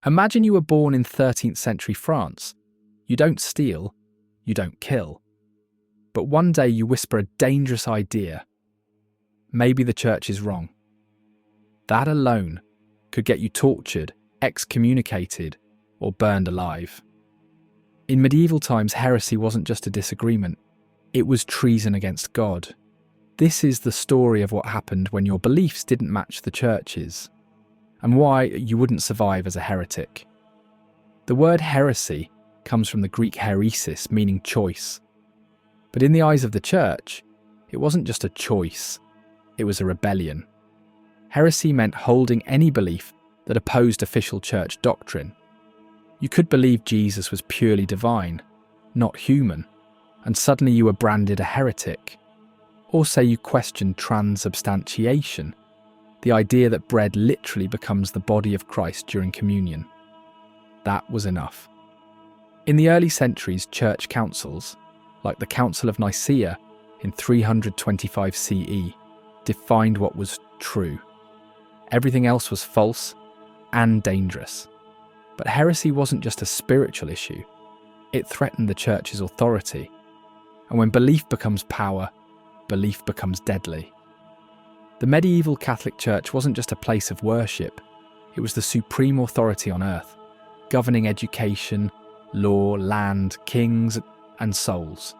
Imagine you were born in 13th century France. You don't steal, you don't kill. But one day you whisper a dangerous idea. Maybe the church is wrong. That alone could get you tortured, excommunicated, or burned alive. In medieval times, heresy wasn't just a disagreement. It was treason against God. This is the story of what happened when your beliefs didn't match the church's, and why you wouldn't survive as a heretic. The word heresy comes from the Greek heresis, meaning choice. But in the eyes of the church, it wasn't just a choice, it was a rebellion. Heresy meant holding any belief that opposed official church doctrine. You could believe Jesus was purely divine, not human, and suddenly you were branded a heretic. Or say you questioned transubstantiation, the idea that bread literally becomes the body of Christ during communion. That was enough. In the early centuries, church councils, like the Council of Nicaea in 325 CE, defined what was true. Everything else was false and dangerous. But heresy wasn't just a spiritual issue, it threatened the church's authority. And when belief becomes power, belief becomes deadly. The medieval Catholic Church wasn't just a place of worship, it was the supreme authority on earth, governing education, law, land, kings, and souls.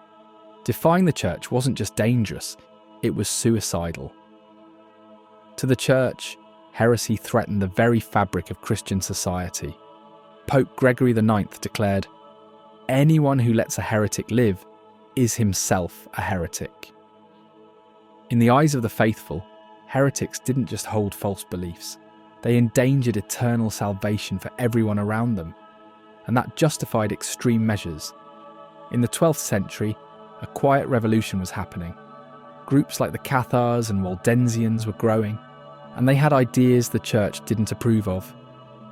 Defying the church wasn't just dangerous, it was suicidal. To the church, heresy threatened the very fabric of Christian society. Pope Gregory IX declared, "Anyone who lets a heretic live is himself a heretic." In the eyes of the faithful, heretics didn't just hold false beliefs, they endangered eternal salvation for everyone around them, and that justified extreme measures. In the 12th century, a quiet revolution was happening. Groups like the Cathars and Waldensians were growing, and they had ideas the church didn't approve of.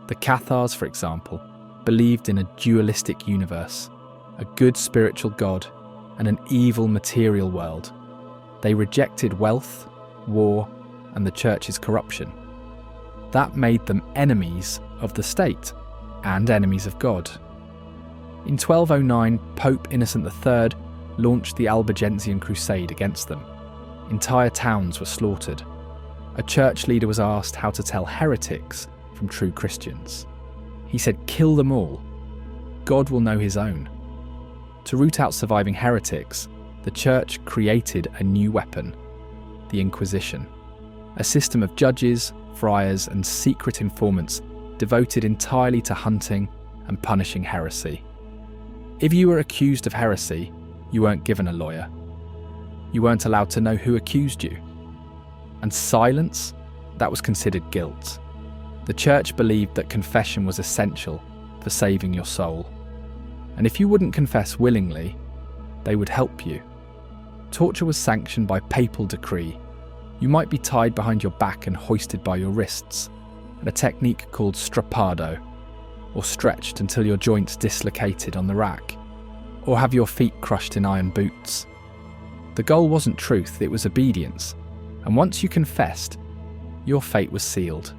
The Cathars, for example, believed in a dualistic universe, a good spiritual God and an evil material world. They rejected wealth, war, and the church's corruption. That made them enemies of the state and enemies of God. In 1209, Pope Innocent III launched the Albigensian Crusade against them. Entire towns were slaughtered. A church leader was asked how to tell heretics from true Christians. He said, "Kill them all. God will know his own." To root out surviving heretics, the church created a new weapon, the Inquisition, a system of judges, friars, and secret informants devoted entirely to hunting and punishing heresy. If you were accused of heresy, you weren't given a lawyer. You weren't allowed to know who accused you. And silence, that was considered guilt. The church believed that confession was essential for saving your soul. And if you wouldn't confess willingly, they would help you. Torture was sanctioned by papal decree. You might be tied behind your back and hoisted by your wrists, at a technique called strappado, or stretched until your joints dislocated on the rack, or have your feet crushed in iron boots. The goal wasn't truth, it was obedience, and once you confessed, your fate was sealed.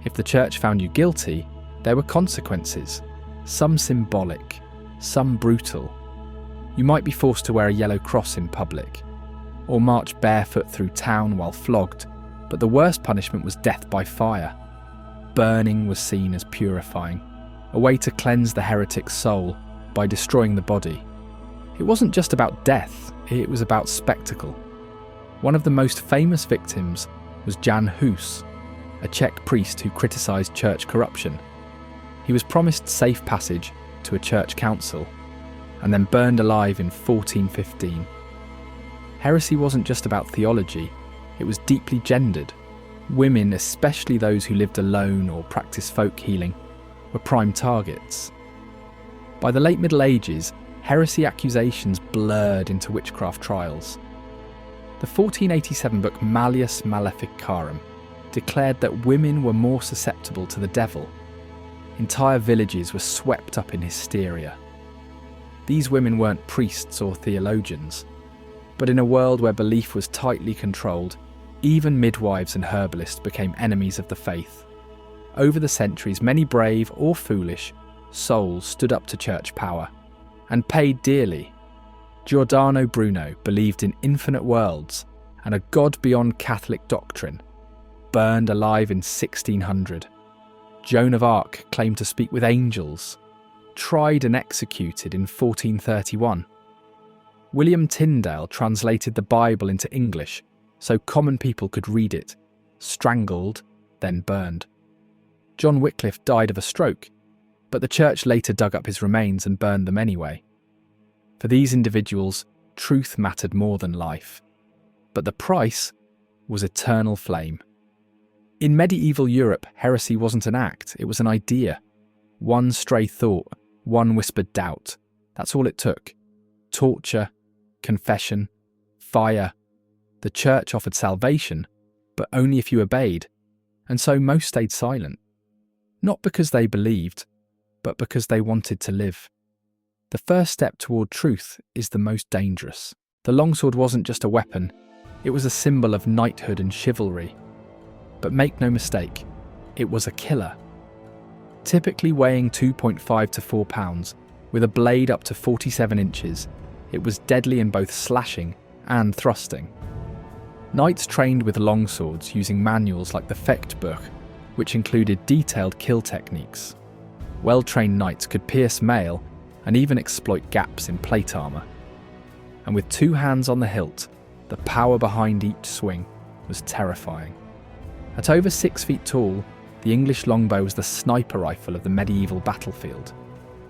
If the church found you guilty, there were consequences, some symbolic, some brutal. You might be forced to wear a yellow cross in public, or march barefoot through town while flogged, but the worst punishment was death by fire. Burning was seen as purifying, a way to cleanse the heretic's soul by destroying the body. It wasn't just about death, it was about spectacle. One of the most famous victims was Jan Hus, a Czech priest who criticised church corruption. He was promised safe passage to a church council, and then burned alive in 1415. Heresy wasn't just about theology, it was deeply gendered. Women, especially those who lived alone or practiced folk healing, were prime targets. By the late Middle Ages, heresy accusations blurred into witchcraft trials. The 1487 book Malleus Maleficarum declared that women were more susceptible to the devil. Entire villages were swept up in hysteria. These women weren't priests or theologians, but in a world where belief was tightly controlled, even midwives and herbalists became enemies of the faith. Over the centuries, many brave or foolish souls stood up to church power and paid dearly. Giordano Bruno believed in infinite worlds and a God beyond Catholic doctrine, burned alive in 1600. Joan of Arc claimed to speak with angels, tried and executed in 1431. William Tyndale translated the Bible into English so common people could read it, strangled, then burned. John Wycliffe died of a stroke, but the church later dug up his remains and burned them anyway. For these individuals, truth mattered more than life, but the price was eternal flame. In medieval Europe, heresy wasn't an act, it was an idea. One stray thought, one whispered doubt. That's all it took. Torture, confession, fire. The church offered salvation, but only if you obeyed, and so most stayed silent. Not because they believed, but because they wanted to live. The first step toward truth is the most dangerous. The longsword wasn't just a weapon, it was a symbol of knighthood and chivalry. But make no mistake, it was a killer. Typically weighing 2.5 to 4 pounds, with a blade up to 47 inches, it was deadly in both slashing and thrusting. Knights trained with longswords using manuals like the Fechtbuch, which included detailed kill techniques. Well-trained knights could pierce mail and even exploit gaps in plate armour. And with 2 hands on the hilt, the power behind each swing was terrifying. At over 6 feet tall, the English longbow was the sniper rifle of the medieval battlefield.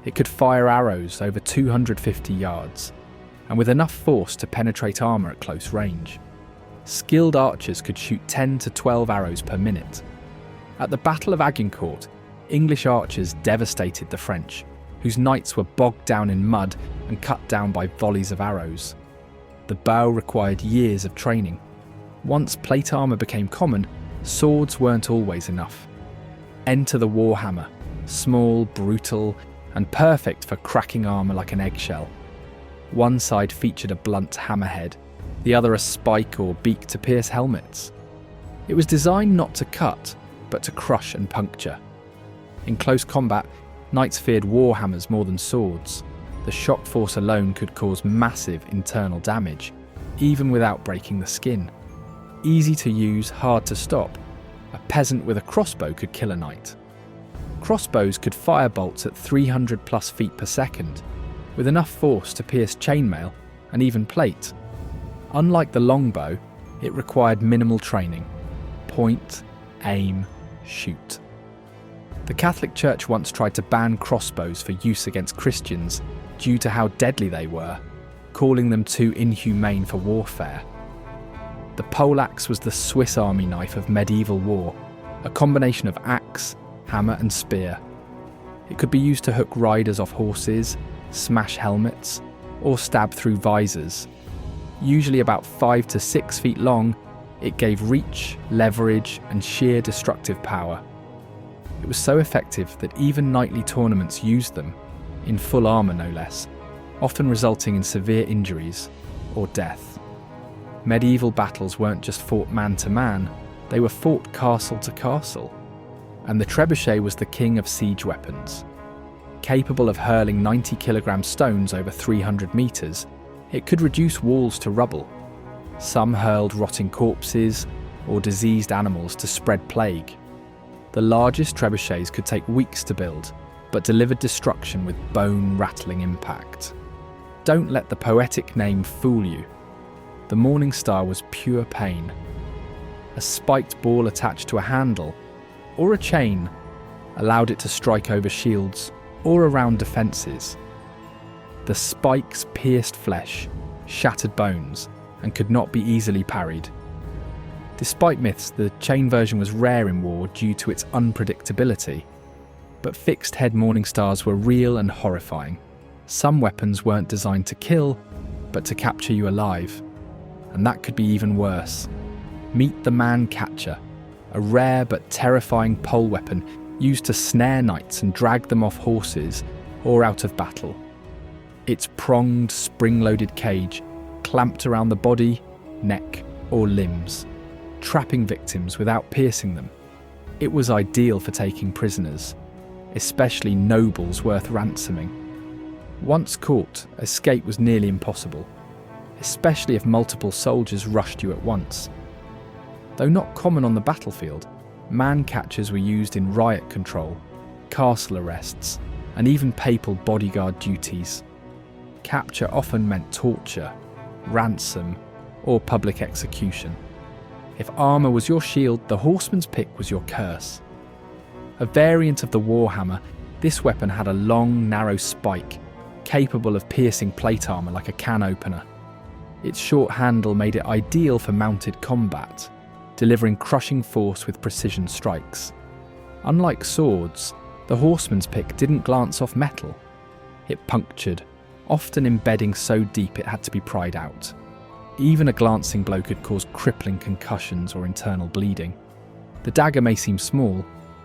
It could fire arrows over 250 yards, and with enough force to penetrate armour at close range. Skilled archers could shoot 10 to 12 arrows per minute. At the Battle of Agincourt, English archers devastated the French, whose knights were bogged down in mud and cut down by volleys of arrows. The bow required years of training. Once plate armour became common, swords weren't always enough. Enter the warhammer, small, brutal, and perfect for cracking armour like an eggshell. One side featured a blunt hammerhead, the other a spike or beak to pierce helmets. It was designed not to cut, but to crush and puncture. In close combat, knights feared warhammers more than swords. The shock force alone could cause massive internal damage, even without breaking the skin. Easy to use, hard to stop. A peasant with a crossbow could kill a knight. Crossbows could fire bolts at 300 plus feet per second, with enough force to pierce chainmail and even plate. Unlike the longbow, it required minimal training. Point, aim, shoot. The Catholic Church once tried to ban crossbows for use against Christians due to how deadly they were, calling them too inhumane for warfare. The poleaxe was the Swiss army knife of medieval war, a combination of axe, hammer and spear. It could be used to hook riders off horses, smash helmets, or stab through visors. Usually about 5 to 6 feet long, it gave reach, leverage, and sheer destructive power. It was so effective that even knightly tournaments used them, in full armour no less, often resulting in severe injuries or death. Medieval battles weren't just fought man to man, they were fought castle to castle. And the trebuchet was the king of siege weapons. Capable of hurling 90-kilogram stones over 300 metres, it could reduce walls to rubble. Some hurled rotting corpses or diseased animals to spread plague. The largest trebuchets could take weeks to build, but delivered destruction with bone-rattling impact. Don't let the poetic name fool you. The Morning Star was pure pain. A spiked ball attached to a handle, or a chain, allowed it to strike over shields or around defences. The spikes pierced flesh, shattered bones, and could not be easily parried. Despite myths, the chain version was rare in war due to its unpredictability. But fixed-head Morning Stars were real and horrifying. Some weapons weren't designed to kill, but to capture you alive. And that could be even worse. Meet the Man-Catcher, a rare but terrifying pole weapon used to snare knights and drag them off horses or out of battle. Its pronged, spring-loaded cage clamped around the body, neck, or limbs, trapping victims without piercing them. It was ideal for taking prisoners, especially nobles worth ransoming. Once caught, escape was nearly impossible, especially if multiple soldiers rushed you at once. Though not common on the battlefield, man-catchers were used in riot control, castle arrests, and even papal bodyguard duties. Capture often meant torture, ransom, or public execution. If armour was your shield, the horseman's pick was your curse. A variant of the warhammer, this weapon had a long, narrow spike, capable of piercing plate armour like a can opener. Its short handle made it ideal for mounted combat, delivering crushing force with precision strikes. Unlike swords, the horseman's pick didn't glance off metal. It punctured, often embedding so deep it had to be pried out. Even a glancing blow could cause crippling concussions or internal bleeding. The dagger may seem small,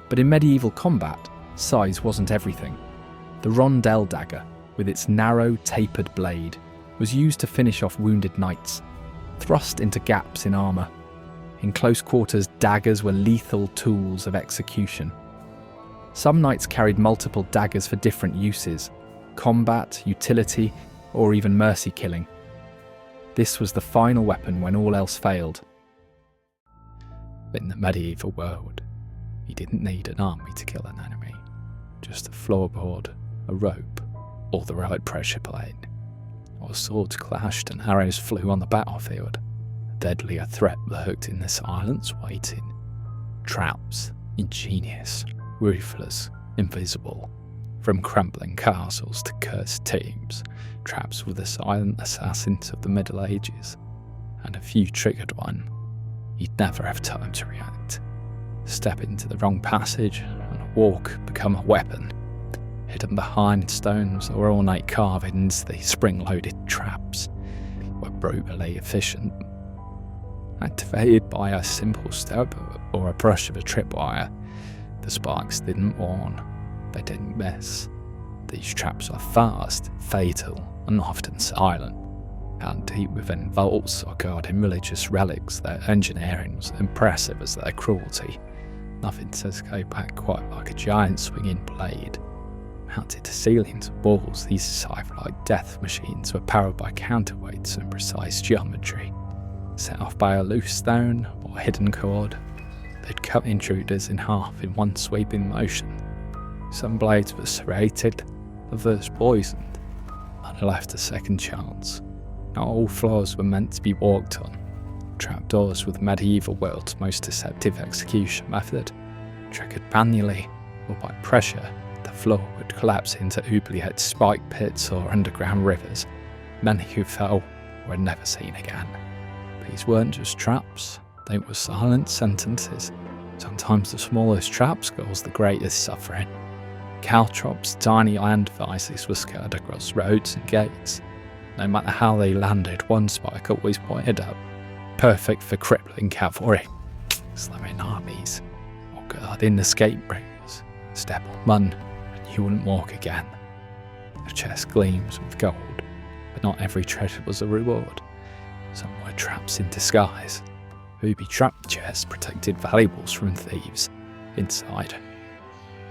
but in medieval combat, size wasn't everything. The rondel dagger, with its narrow, tapered blade, was used to finish off wounded knights, thrust into gaps in armour. In close quarters, daggers were lethal tools of execution. Some knights carried multiple daggers for different uses: combat, utility, or even mercy killing. This was the final weapon when all else failed. In the medieval world, you didn't need an army to kill an enemy, just a floorboard, a rope, or the right pressure plate. Or swords clashed and arrows flew on the battlefield. A deadlier threat lurked in the silence waiting. Traps, ingenious, ruthless, invisible. From crumbling castles to cursed teams, traps were the silent assassins of the Middle Ages. And if you triggered one, you'd never have time to react. Step into the wrong passage, and a walk become a weapon. Hidden behind stones or ornate carvings, the spring-loaded traps were brutally efficient. Activated by a simple step or a brush of a tripwire, the sparks didn't warn, they didn't miss. These traps are fast, fatal, and often silent. Out deep within vaults or guarding religious relics, their engineering was impressive as their cruelty. Nothing says go back quite like a giant swinging blade. Mounted to ceilings and walls, these scythe-like death machines were powered by counterweights and precise geometry. Set off by a loose stone or hidden cord, they'd cut intruders in half in one sweeping motion. Some blades were serrated, others poisoned, and left a second chance. Not all floors were meant to be walked on. Trapdoors were the medieval world's most deceptive execution method. Triggered manually or by pressure, the floor would collapse into oubliette spike pits or underground rivers. Many who fell were never seen again. These weren't just traps, they were silent sentences. Sometimes the smallest traps caused the greatest suffering. Caltrops, tiny iron devices, were scattered across roads and gates. No matter how they landed, one spike always pointed up, perfect for crippling cavalry, slamming armies, or guarding escape bringers. Step on one, and you wouldn't walk again. The chest gleams with gold, but not every treasure was a reward. Some were traps in disguise. Ruby trap chests protected valuables from thieves. Inside,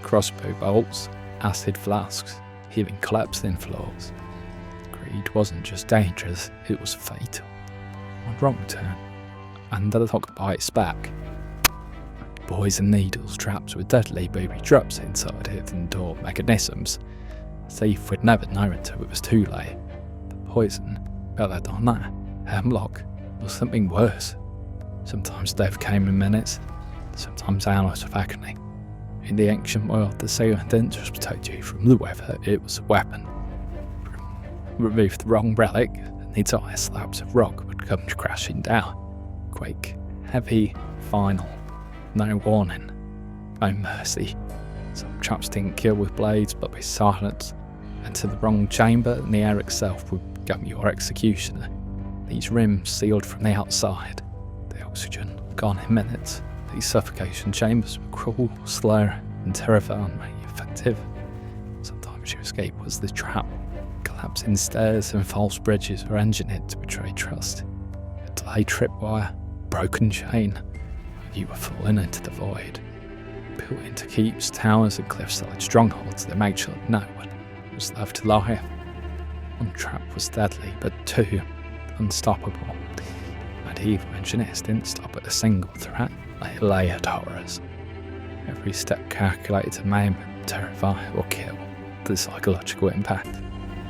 crossbow bolts, acid flasks, even collapsing floors. Greed wasn't just dangerous, it was fatal. One wrong turn, and the lock bites back. Poison needles traps with deadly booby traps inside hidden door mechanisms. The thief would never know until it was too late. The poison, belladonna, hemlock, or something worse. Sometimes death came in minutes, sometimes hours of agony. In the ancient world, the sailor didn't just protect you from the weather, it was a weapon. Remove the wrong relic, and the entire slabs of rock would come crashing down. Quick, heavy, final. No warning, no mercy. Some traps didn't kill with blades, but with silence. Enter the wrong chamber, and the air itself would become your executioner. These rims sealed from the outside. The oxygen gone in minutes. These suffocation chambers were cruel, slow, and terrifyingly effective. Sometimes your escape was the trap. Collapsing stairs and false bridges were engineered to betray trust. A delayed tripwire, broken chain, and you were falling into the void. Built into keeps, towers, and cliff-side strongholds, they made sure no one was left alive. One trap was deadly, but two unstoppable. Medieval engineers didn't stop at a single threat, they layered horrors. Every step calculated to maim, terrify, or kill. The psychological impact.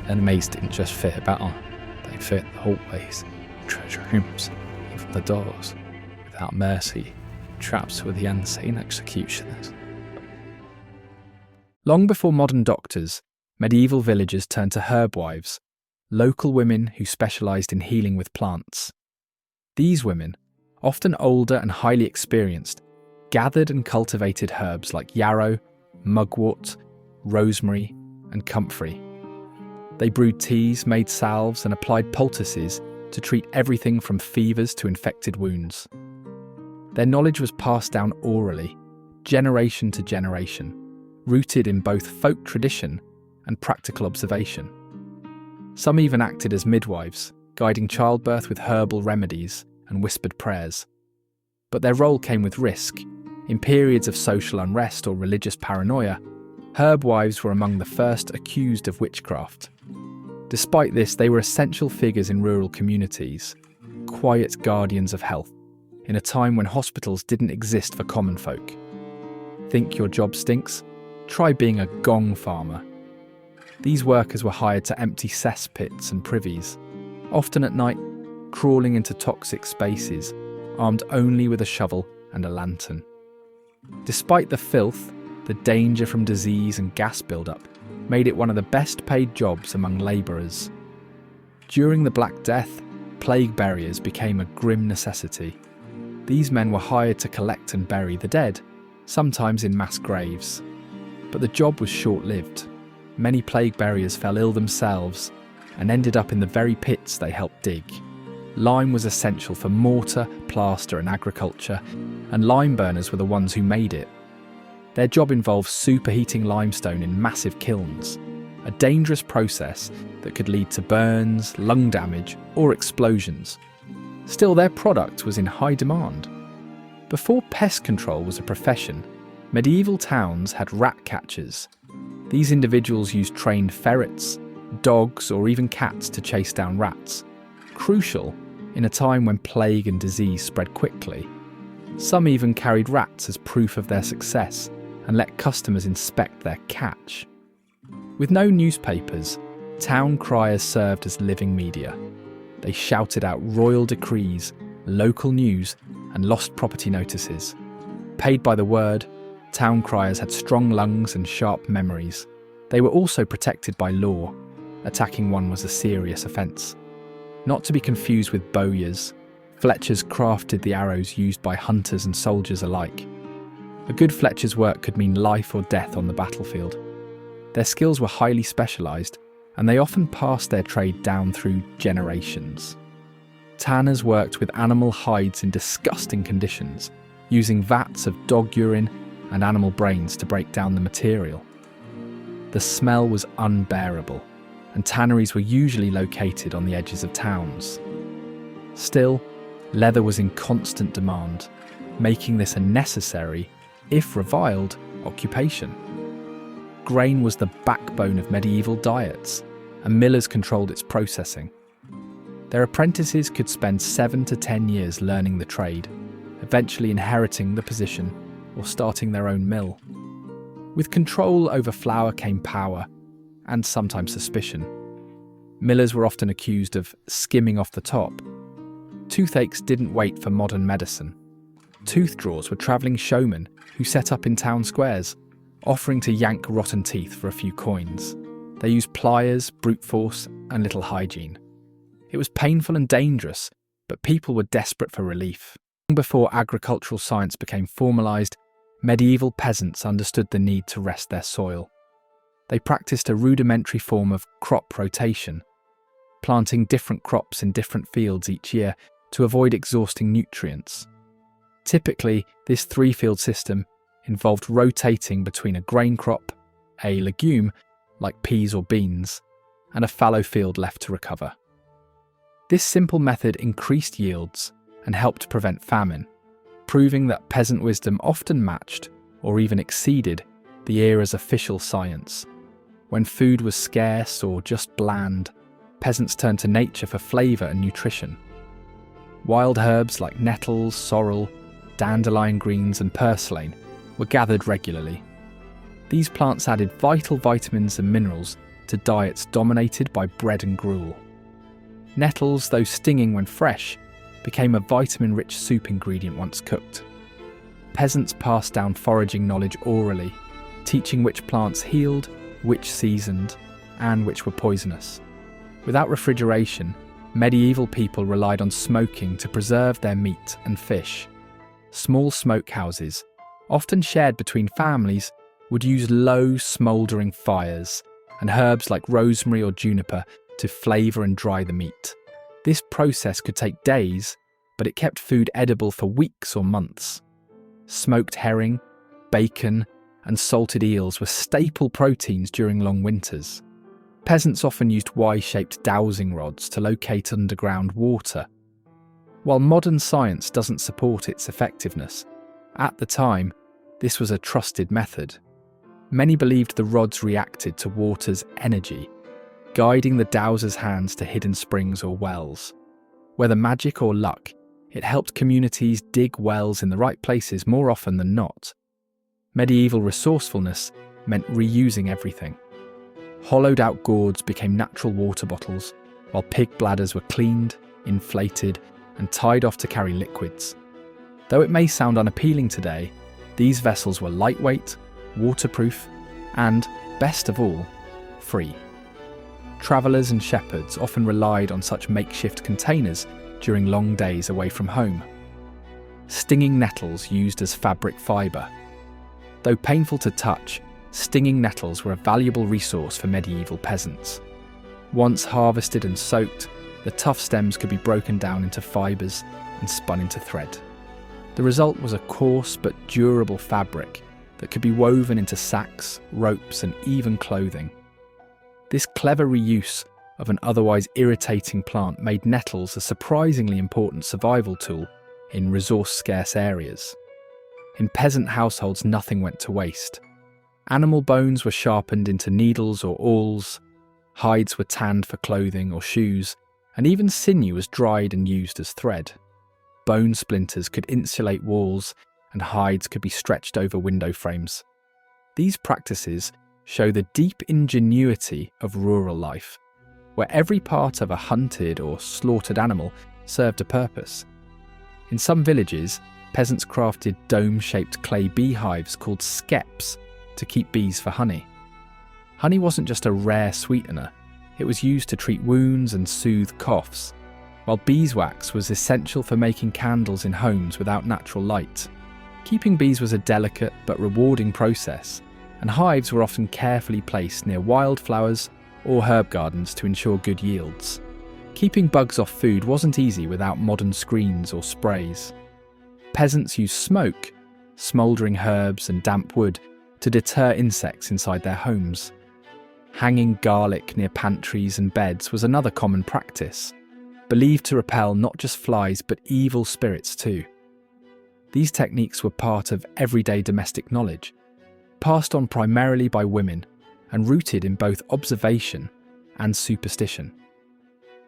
Enemies didn't just fear battle, they feared the hallways, treasure rooms, even the doors. Without mercy, traps were the unseen executioners. Long before modern doctors, medieval villagers turned to herbwives, local women who specialised in healing with plants. These women, often older and highly experienced, gathered and cultivated herbs like yarrow, mugwort, rosemary, and comfrey. They brewed teas, made salves, and applied poultices to treat everything from fevers to infected wounds. Their knowledge was passed down orally, generation to generation, rooted in both folk tradition and practical observation. Some even acted as midwives, guiding childbirth with herbal remedies and whispered prayers. But their role came with risk. In periods of social unrest or religious paranoia, herbwives were among the first accused of witchcraft. Despite this, they were essential figures in rural communities, quiet guardians of health, in a time when hospitals didn't exist for common folk. Think your job stinks? Try being a gong farmer. These workers were hired to empty cesspits and privies, often at night, crawling into toxic spaces, armed only with a shovel and a lantern. Despite the filth, the danger from disease and gas buildup made it one of the best paid jobs among labourers. During the Black Death, plague buriers became a grim necessity. These men were hired to collect and bury the dead, sometimes in mass graves. But the job was short-lived. Many plague buriers fell ill themselves and ended up in the very pits they helped dig. Lime was essential for mortar, plaster and agriculture, and lime burners were the ones who made it. Their job involved superheating limestone in massive kilns, a dangerous process that could lead to burns, lung damage or explosions. Still, their product was in high demand. Before pest control was a profession, medieval towns had rat catchers. These individuals used trained ferrets, dogs or even cats to chase down rats, crucial in a time when plague and disease spread quickly. Some even carried rats as proof of their success and let customers inspect their catch. With no newspapers, town criers served as living media. They shouted out royal decrees, local news, and lost property notices. Paid by the word, town criers had strong lungs and sharp memories. They were also protected by law. Attacking one was a serious offence. Not to be confused with bowyers, fletchers crafted the arrows used by hunters and soldiers alike. A good fletcher's work could mean life or death on the battlefield. Their skills were highly specialised, and they often passed their trade down through generations. Tanners worked with animal hides in disgusting conditions, using vats of dog urine and animal brains to break down the material. The smell was unbearable, and tanneries were usually located on the edges of towns. Still, leather was in constant demand, making this a necessary, if reviled, occupation. Grain was the backbone of medieval diets, and millers controlled its processing. Their apprentices could spend 7 to 10 years learning the trade, eventually inheriting the position or starting their own mill. With control over flour came power, and sometimes suspicion. Millers were often accused of skimming off the top. Toothaches didn't wait for modern medicine. Tooth drawers were travelling showmen who set up in town squares, offering to yank rotten teeth for a few coins. They used pliers, brute force, and little hygiene. It was painful and dangerous, but people were desperate for relief. Long before agricultural science became formalised, medieval peasants understood the need to rest their soil. They practiced a rudimentary form of crop rotation, planting different crops in different fields each year to avoid exhausting nutrients. Typically, this 3-field system involved rotating between a grain crop, a legume, like peas or beans, and a fallow field left to recover. This simple method increased yields and helped prevent famine, proving that peasant wisdom often matched, or even exceeded, the era's official science. When food was scarce or just bland, peasants turned to nature for flavour and nutrition. Wild herbs like nettles, sorrel, dandelion greens and purslane were gathered regularly. These plants added vital vitamins and minerals to diets dominated by bread and gruel. Nettles, though stinging when fresh, became a vitamin-rich soup ingredient once cooked. Peasants passed down foraging knowledge orally, teaching which plants healed, which seasoned, and which were poisonous. Without refrigeration, medieval people relied on smoking to preserve their meat and fish. Small smokehouses, often shared between families, would use low, smouldering fires and herbs like rosemary or juniper to flavour and dry the meat. This process could take days, but it kept food edible for weeks or months. Smoked herring, bacon, and salted eels were staple proteins during long winters. Peasants often used Y-shaped dowsing rods to locate underground water. While modern science doesn't support its effectiveness, at the time, this was a trusted method. Many believed the rods reacted to water's energy, guiding the dowser's hands to hidden springs or wells. Whether magic or luck, it helped communities dig wells in the right places more often than not. Medieval resourcefulness meant reusing everything. Hollowed-out gourds became natural water bottles, while pig bladders were cleaned, inflated, and tied off to carry liquids. Though it may sound unappealing today, these vessels were lightweight, waterproof, and, best of all, free. Travellers and shepherds often relied on such makeshift containers during long days away from home. Stinging nettles used as fabric fibre. Though painful to touch, stinging nettles were a valuable resource for medieval peasants. Once harvested and soaked, the tough stems could be broken down into fibres and spun into thread. The result was a coarse but durable fabric that could be woven into sacks, ropes, and even clothing. This clever reuse of an otherwise irritating plant made nettles a surprisingly important survival tool in resource-scarce areas. In peasant households, nothing went to waste. Animal bones were sharpened into needles or awls, hides were tanned for clothing or shoes, and even sinew was dried and used as thread. Bone splinters could insulate walls, and hides could be stretched over window frames. These practices show the deep ingenuity of rural life, where every part of a hunted or slaughtered animal served a purpose. In some villages, peasants crafted dome-shaped clay beehives called skeps to keep bees for honey. Honey wasn't just a rare sweetener, it was used to treat wounds and soothe coughs, while beeswax was essential for making candles in homes without natural light. Keeping bees was a delicate but rewarding process, and hives were often carefully placed near wildflowers or herb gardens to ensure good yields. Keeping bugs off food wasn't easy without modern screens or sprays. Peasants used smoke, smouldering herbs and damp wood to deter insects inside their homes. Hanging garlic near pantries and beds was another common practice, believed to repel not just flies but evil spirits too. These techniques were part of everyday domestic knowledge, passed on primarily by women and rooted in both observation and superstition.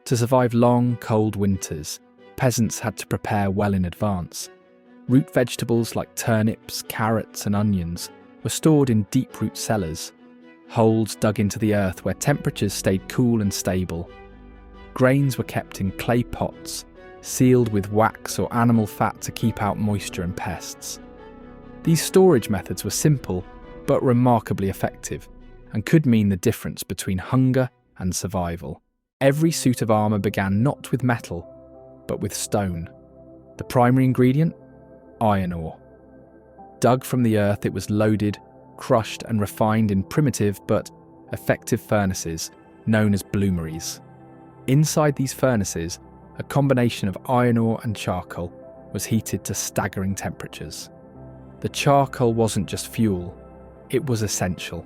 To survive long, cold winters, peasants had to prepare well in advance. Root vegetables like turnips, carrots and onions were stored in deep-root cellars, holes dug into the earth where temperatures stayed cool and stable. Grains were kept in clay pots, sealed with wax or animal fat to keep out moisture and pests. These storage methods were simple but remarkably effective, and could mean the difference between hunger and survival. Every suit of armour began not with metal, but with stone. The primary ingredient? Iron ore. Dug from the earth, it was loaded, crushed and refined in primitive but effective furnaces known as bloomeries. Inside these furnaces, a combination of iron ore and charcoal was heated to staggering temperatures. The charcoal wasn't just fuel, it was essential.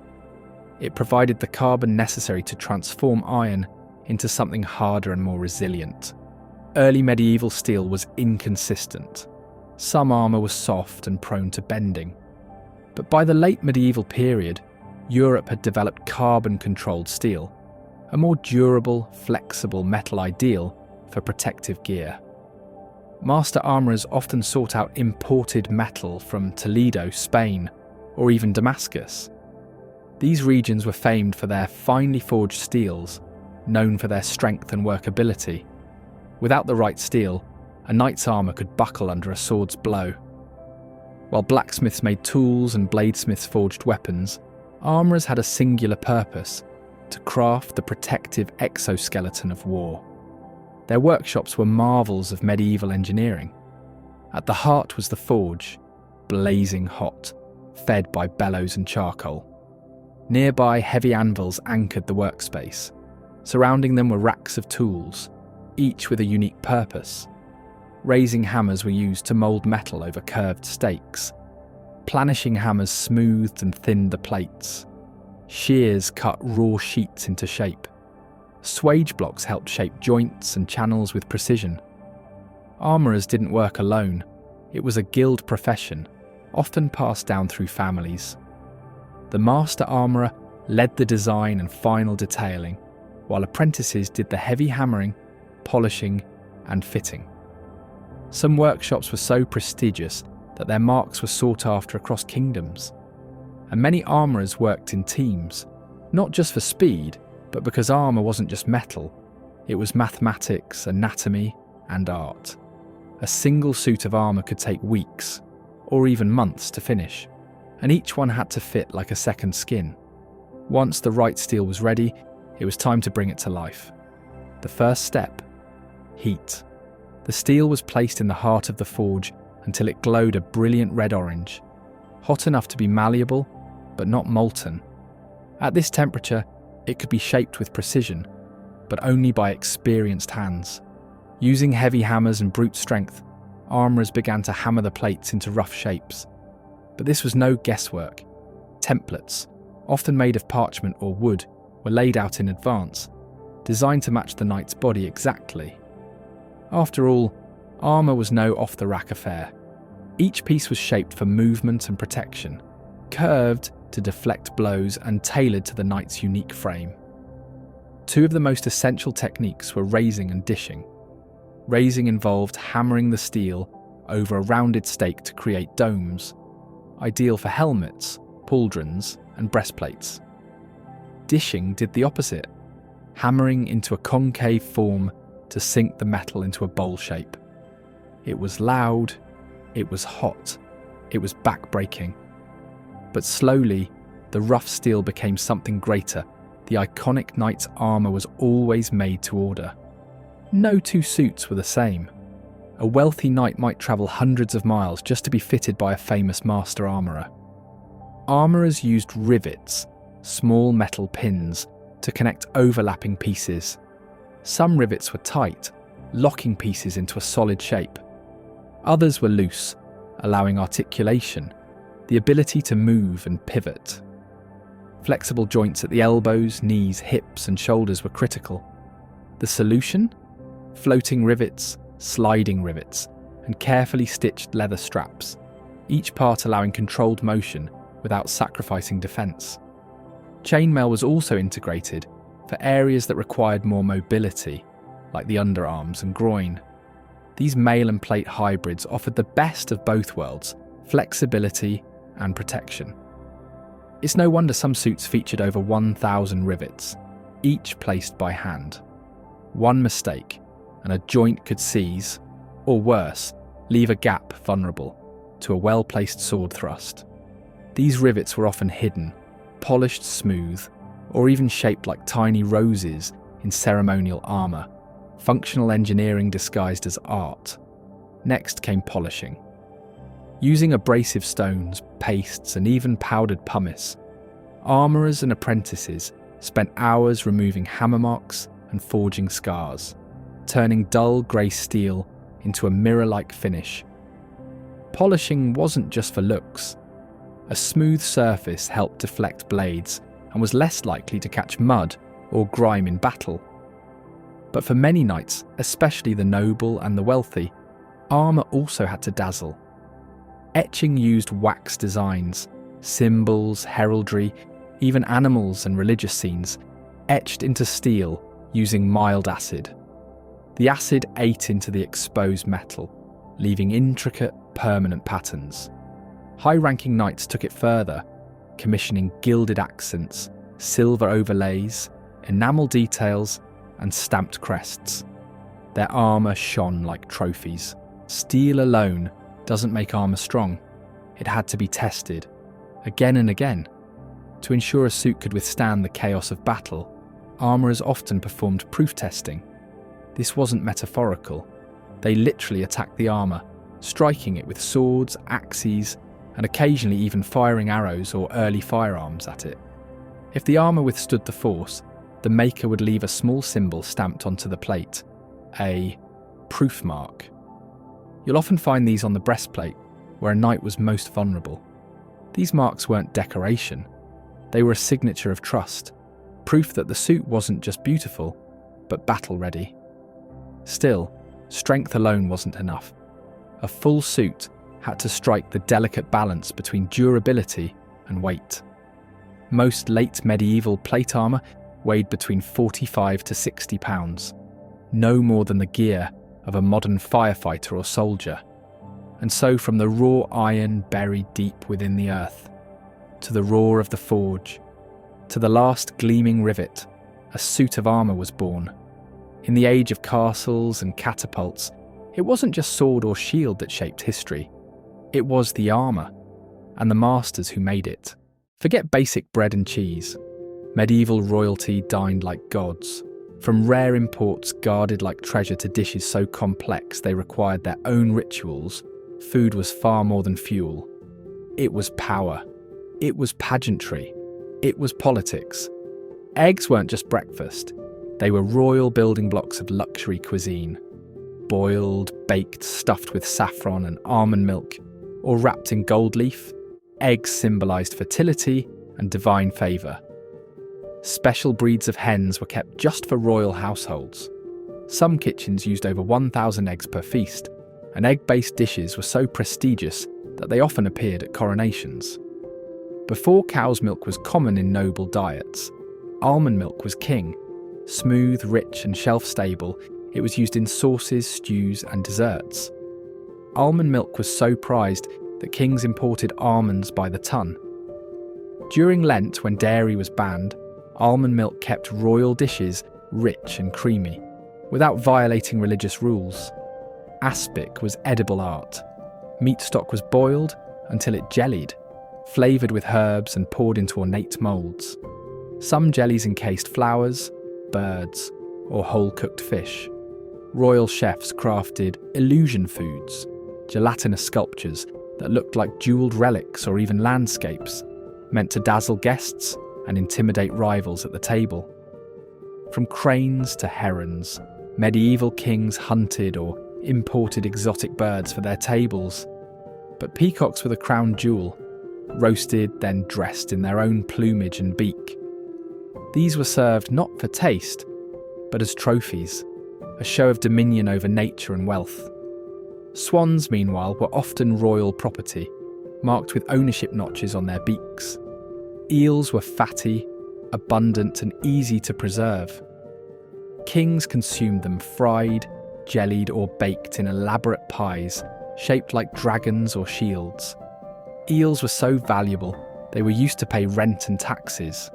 It provided the carbon necessary to transform iron into something harder and more resilient. Early medieval steel was inconsistent. Some armour was soft and prone to bending. But by the late medieval period, Europe had developed carbon-controlled steel, a more durable, flexible metal ideal for protective gear. Master armourers often sought out imported metal from Toledo, Spain, or even Damascus. These regions were famed for their finely forged steels, known for their strength and workability. Without the right steel, a knight's armour could buckle under a sword's blow. While blacksmiths made tools and bladesmiths forged weapons, armourers had a singular purpose: to craft the protective exoskeleton of war. Their workshops were marvels of medieval engineering. At the heart was the forge, blazing hot, fed by bellows and charcoal. Nearby, heavy anvils anchored the workspace. Surrounding them were racks of tools, each with a unique purpose. Raising hammers were used to mould metal over curved stakes. Planishing hammers smoothed and thinned the plates. Shears cut raw sheets into shape. Swage blocks helped shape joints and channels with precision. Armourers didn't work alone. It was a guild profession, often passed down through families. The master armourer led the design and final detailing, while apprentices did the heavy hammering, polishing, and fitting. Some workshops were so prestigious that their marks were sought after across kingdoms. And many armourers worked in teams, not just for speed, but because armour wasn't just metal. It was mathematics, anatomy, and art. A single suit of armour could take weeks, or even months to finish, and each one had to fit like a second skin. Once the right steel was ready, it was time to bring it to life. The first step: heat. The steel was placed in the heart of the forge until it glowed a brilliant red-orange, hot enough to be malleable, but not molten. At this temperature, it could be shaped with precision, but only by experienced hands. Using heavy hammers and brute strength, armourers began to hammer the plates into rough shapes. But this was no guesswork. Templates, often made of parchment or wood, were laid out in advance, designed to match the knight's body exactly. After all, armour was no off-the-rack affair. Each piece was shaped for movement and protection, curved to deflect blows and tailored to the knight's unique frame. Two of the most essential techniques were raising and dishing. Raising involved hammering the steel over a rounded stake to create domes, ideal for helmets, pauldrons, and breastplates. Dishing did the opposite, hammering into a concave form to sink the metal into a bowl shape. It was loud, it was hot, it was back-breaking. But slowly, the rough steel became something greater. The iconic knight's armour was always made to order. No two suits were the same. A wealthy knight might travel hundreds of miles just to be fitted by a famous master armourer. Armourers used rivets, small metal pins, to connect overlapping pieces. Some rivets were tight, locking pieces into a solid shape. Others were loose, allowing articulation, the ability to move and pivot. Flexible joints at the elbows, knees, hips, and shoulders were critical. The solution? Floating rivets, sliding rivets, and carefully stitched leather straps, each part allowing controlled motion without sacrificing defence. Chainmail was also integrated for areas that required more mobility, like the underarms and groin. These mail and plate hybrids offered the best of both worlds, flexibility and protection. It's no wonder some suits featured over 1,000 rivets, each placed by hand. One mistake, and a joint could seize, or worse, leave a gap vulnerable to a well-placed sword thrust. These rivets were often hidden, polished smooth, or even shaped like tiny roses in ceremonial armour, functional engineering disguised as art. Next came polishing. Using abrasive stones, pastes, and even powdered pumice, armourers and apprentices spent hours removing hammer marks and forging scars, turning dull grey steel into a mirror-like finish. Polishing wasn't just for looks. A smooth surface helped deflect blades and was less likely to catch mud or grime in battle. But for many knights, especially the noble and the wealthy, armour also had to dazzle. Etching used wax designs, Symbols, heraldry, even animals and religious scenes, etched into steel using mild acid. The acid ate into the exposed metal, leaving intricate, permanent patterns. High-ranking knights took it further, commissioning gilded accents, silver overlays, enamel details, and stamped crests. Their armour shone like trophies. Steel alone doesn't make armour strong. It had to be tested, again and again. To ensure a suit could withstand the chaos of battle, armourers often performed proof testing. This wasn't metaphorical. They literally attacked the armour, striking it with swords, axes, and occasionally even firing arrows or early firearms at it. If the armour withstood the force, the maker would leave a small symbol stamped onto the plate, a proof mark. You'll often find these on the breastplate, where a knight was most vulnerable. These marks weren't decoration. They were a signature of trust, proof that the suit wasn't just beautiful, but battle-ready. Still, strength alone wasn't enough. A full suit had to strike the delicate balance between durability and weight. Most late medieval plate armour weighed between 45 to 60 pounds, no more than the gear of a modern firefighter or soldier. And so from the raw iron buried deep within the earth, to the roar of the forge, to the last gleaming rivet, a suit of armour was born. In the age of castles and catapults, it wasn't just sword or shield that shaped history. It was the armour, and the masters who made it. Forget basic bread and cheese. Medieval royalty dined like gods. From rare imports guarded like treasure to dishes so complex they required their own rituals, food was far more than fuel. It was power. It was pageantry. It was politics. Eggs weren't just breakfast. They were royal building blocks of luxury cuisine. Boiled, baked, stuffed with saffron and almond milk, or wrapped in gold leaf, eggs symbolised fertility and divine favour. Special breeds of hens were kept just for royal households. Some kitchens used over 1,000 eggs per feast, and egg-based dishes were so prestigious that they often appeared at coronations. Before cow's milk was common in noble diets, almond milk was king. Smooth, rich and shelf-stable, it was used in sauces, stews and desserts. Almond milk was so prized that kings imported almonds by the ton. During Lent, when dairy was banned, almond milk kept royal dishes rich and creamy, without violating religious rules. Aspic was edible art. Meat stock was boiled until it jellied, flavoured with herbs and poured into ornate moulds. Some jellies encased flowers, birds, or whole-cooked fish. Royal chefs crafted illusion foods, gelatinous sculptures that looked like jewelled relics or even landscapes, meant to dazzle guests and intimidate rivals at the table. From cranes to herons, medieval kings hunted or imported exotic birds for their tables. But peacocks were the crown jewel, roasted then dressed in their own plumage and beak. These were served not for taste, but as trophies, a show of dominion over nature and wealth. Swans, meanwhile, were often royal property, marked with ownership notches on their beaks. Eels were fatty, abundant and easy to preserve. Kings consumed them fried, jellied or baked in elaborate pies shaped like dragons or shields. Eels were so valuable, they were used to pay rent and taxes.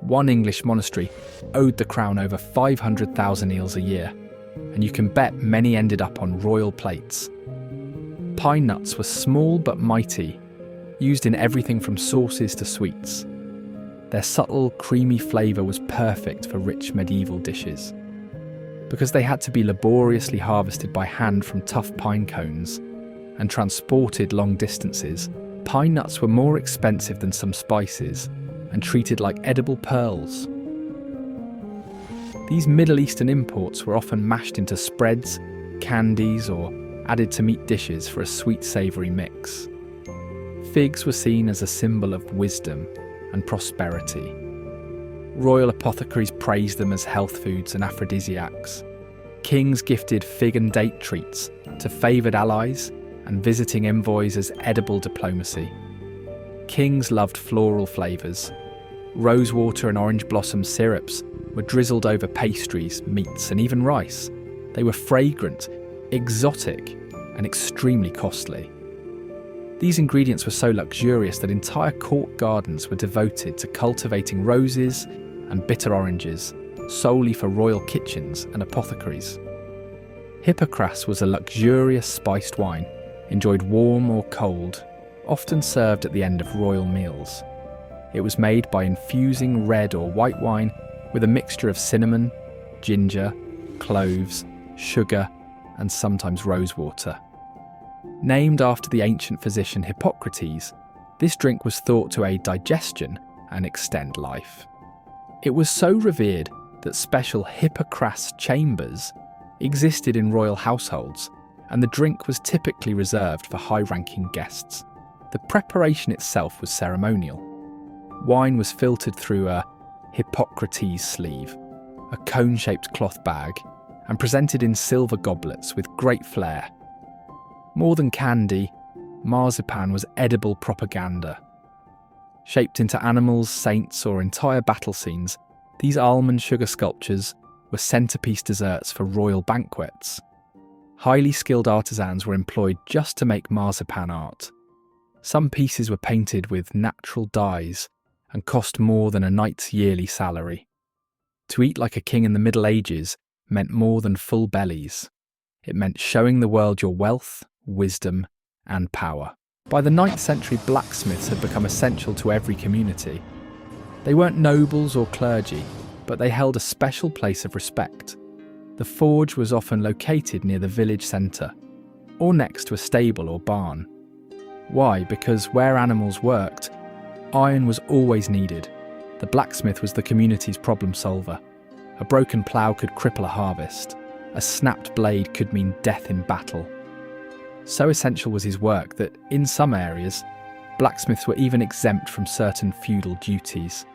One English monastery owed the crown over 500,000 eels a year, and you can bet many ended up on royal plates. Pine nuts were small but mighty, used in everything from sauces to sweets. Their subtle, creamy flavour was perfect for rich medieval dishes. Because they had to be laboriously harvested by hand from tough pine cones and transported long distances, pine nuts were more expensive than some spices and treated like edible pearls. These Middle Eastern imports were often mashed into spreads, candies, or added to meat dishes for a sweet savoury mix. Figs were seen as a symbol of wisdom and prosperity. Royal apothecaries praised them as health foods and aphrodisiacs. Kings gifted fig and date treats to favoured allies and visiting envoys as edible diplomacy. Kings loved floral flavours. Rosewater and orange blossom syrups were drizzled over pastries, meats, and even rice. They were fragrant, exotic, and extremely costly. These ingredients were so luxurious that entire court gardens were devoted to cultivating roses and bitter oranges, solely for royal kitchens and apothecaries. Hippocras was a luxurious spiced wine, enjoyed warm or cold, often served at the end of royal meals. It was made by infusing red or white wine with a mixture of cinnamon, ginger, cloves, sugar, and sometimes rosewater. Named after the ancient physician Hippocrates, this drink was thought to aid digestion and extend life. It was so revered that special Hippocras chambers existed in royal households, and the drink was typically reserved for high-ranking guests. The preparation itself was ceremonial. Wine was filtered through a Hippocrates sleeve, a cone-shaped cloth bag, and presented in silver goblets with great flair. More than candy, marzipan was edible propaganda. Shaped into animals, saints, or entire battle scenes, these almond sugar sculptures were centerpiece desserts for royal banquets. Highly skilled artisans were employed just to make marzipan art. Some pieces were painted with natural dyes and cost more than a knight's yearly salary. To eat like a king in the Middle Ages meant more than full bellies. It meant showing the world your wealth, wisdom, and power. By the 9th century, blacksmiths had become essential to every community. They weren't nobles or clergy, but they held a special place of respect. The forge was often located near the village centre, or next to a stable or barn. Why? Because where animals worked, iron was always needed. The blacksmith was the community's problem solver. A broken plough could cripple a harvest. A snapped blade could mean death in battle. So essential was his work that, in some areas, blacksmiths were even exempt from certain feudal duties.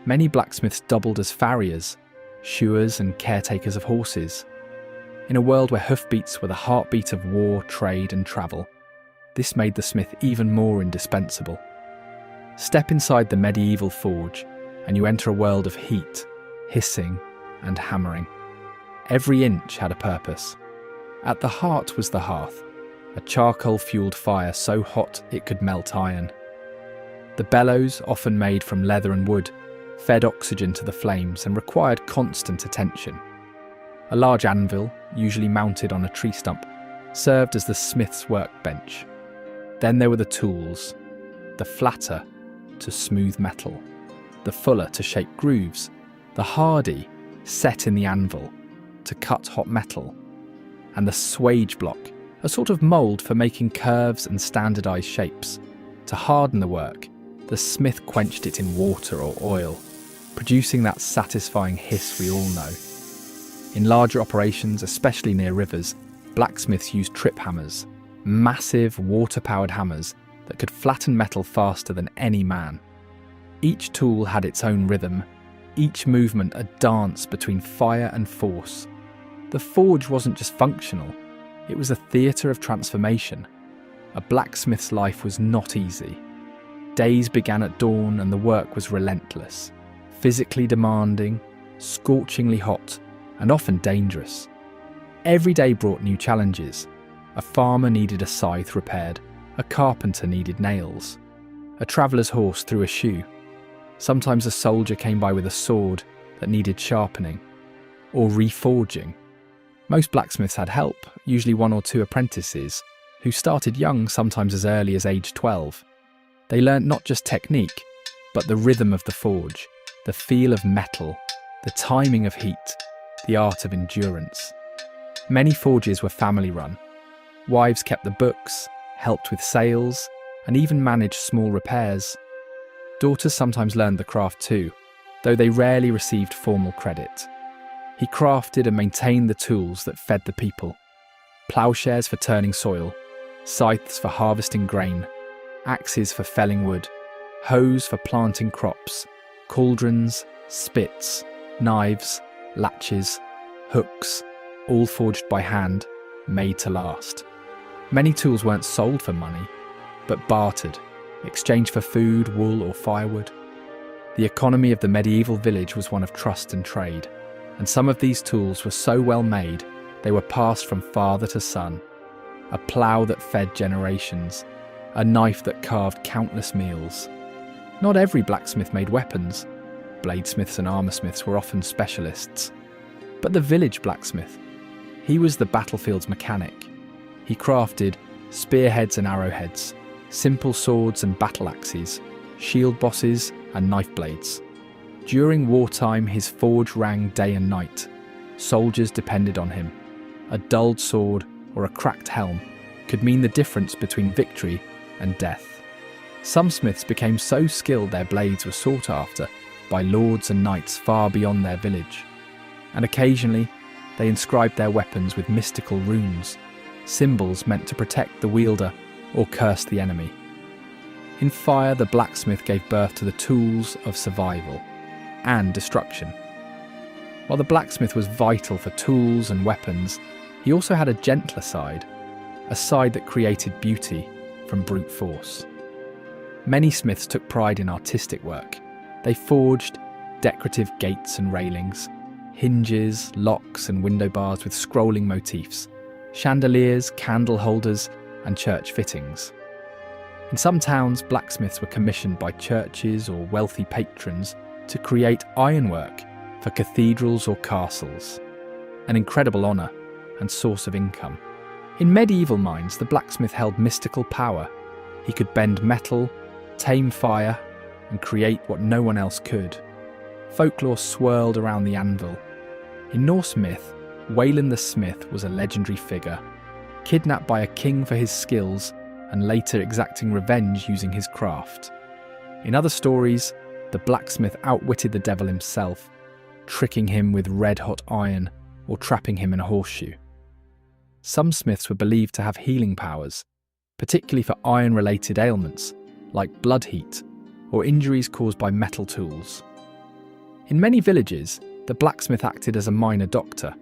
Many blacksmiths doubled as farriers, shoers and caretakers of horses. In a world where hoofbeats were the heartbeat of war, trade and travel, this made the smith even more indispensable. Step inside the medieval forge and you enter a world of heat, hissing and hammering. Every inch had a purpose. At the heart was the hearth, a charcoal-fueled fire so hot it could melt iron. The bellows, often made from leather and wood, fed oxygen to the flames and required constant attention. A large anvil, usually mounted on a tree stump, served as the smith's workbench. Then there were the tools, the flatter to smooth metal, the fuller to shape grooves, the hardy, set in the anvil, to cut hot metal, and the swage block, a sort of mould for making curves and standardised shapes. To harden the work, the smith quenched it in water or oil, producing that satisfying hiss we all know. In larger operations, especially near rivers, blacksmiths used trip hammers, massive water-powered hammers that could flatten metal faster than any man. Each tool had its own rhythm, each movement a dance between fire and force. The forge wasn't just functional, it was a theatre of transformation. A blacksmith's life was not easy. Days began at dawn and the work was relentless, physically demanding, scorchingly hot, and often dangerous. Every day brought new challenges. A farmer needed a scythe repaired, a carpenter needed nails, a traveller's horse threw a shoe. Sometimes a soldier came by with a sword that needed sharpening, or reforging. Most blacksmiths had help, usually 1 or 2 apprentices, who started young, sometimes as early as age 12. They learnt not just technique, but the rhythm of the forge, the feel of metal, the timing of heat, the art of endurance. Many forges were family-run. Wives kept the books, helped with sales, and even managed small repairs. Daughters sometimes learned the craft too, though they rarely received formal credit. He crafted and maintained the tools that fed the people. Ploughshares for turning soil, scythes for harvesting grain, axes for felling wood, hoes for planting crops, cauldrons, spits, knives, latches, hooks, all forged by hand, made to last. Many tools weren't sold for money, but bartered, exchanged for food, wool, or firewood. The economy of the medieval village was one of trust and trade, and some of these tools were so well made they were passed from father to son. A plough that fed generations, a knife that carved countless meals. Not every blacksmith made weapons. Bladesmiths and armoursmiths were often specialists. But the village blacksmith, he was the battlefield's mechanic. He crafted spearheads and arrowheads, simple swords and battle axes, shield bosses and knife blades. During wartime, his forge rang day and night. Soldiers depended on him. A dulled sword or a cracked helm could mean the difference between victory and death. Some smiths became so skilled their blades were sought after by lords and knights far beyond their village. And occasionally, they inscribed their weapons with mystical runes, symbols meant to protect the wielder or curse the enemy. In fire, the blacksmith gave birth to the tools of survival and destruction. While the blacksmith was vital for tools and weapons, he also had a gentler side, a side that created beauty from brute force. Many smiths took pride in artistic work. They forged decorative gates and railings, hinges, locks and window bars with scrolling motifs, chandeliers, candle holders and church fittings. In some towns, blacksmiths were commissioned by churches or wealthy patrons to create ironwork for cathedrals or castles, an incredible honour and source of income. In medieval minds, the blacksmith held mystical power. He could bend metal, tame fire, and create what no one else could. Folklore swirled around the anvil. In Norse myth, Waylon the Smith was a legendary figure, kidnapped by a king for his skills and later exacting revenge using his craft. In other stories, the blacksmith outwitted the devil himself, tricking him with red-hot iron or trapping him in a horseshoe. Some smiths were believed to have healing powers, particularly for iron-related ailments like blood heat or injuries caused by metal tools. In many villages, the blacksmith acted as a minor doctor.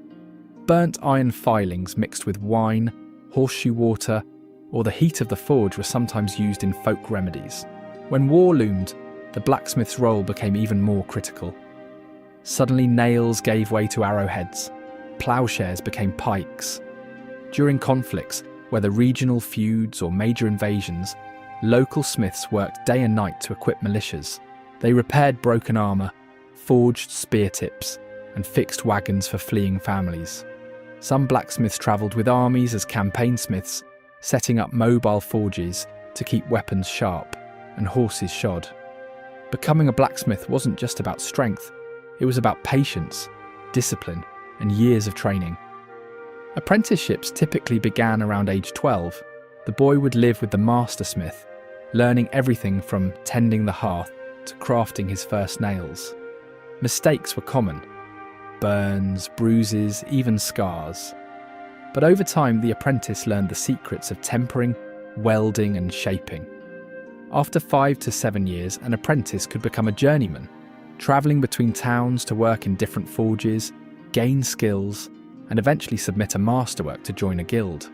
Burnt iron filings mixed with wine, horseshoe water, or the heat of the forge were sometimes used in folk remedies. When war loomed, the blacksmith's role became even more critical. Suddenly nails gave way to arrowheads, ploughshares became pikes. During conflicts, whether regional feuds or major invasions, local smiths worked day and night to equip militias. They repaired broken armour, forged spear tips, and fixed wagons for fleeing families. Some blacksmiths travelled with armies as campaign smiths, setting up mobile forges to keep weapons sharp and horses shod. Becoming a blacksmith wasn't just about strength, it was about patience, discipline, and years of training. Apprenticeships typically began around age 12. The boy would live with the master smith, learning everything from tending the hearth to crafting his first nails. Mistakes were common. Burns, bruises, even scars. But over time, the apprentice learned the secrets of tempering, welding, and shaping. After 5 to 7 years, an apprentice could become a journeyman, travelling between towns to work in different forges, gain skills, and eventually submit a masterwork to join a guild.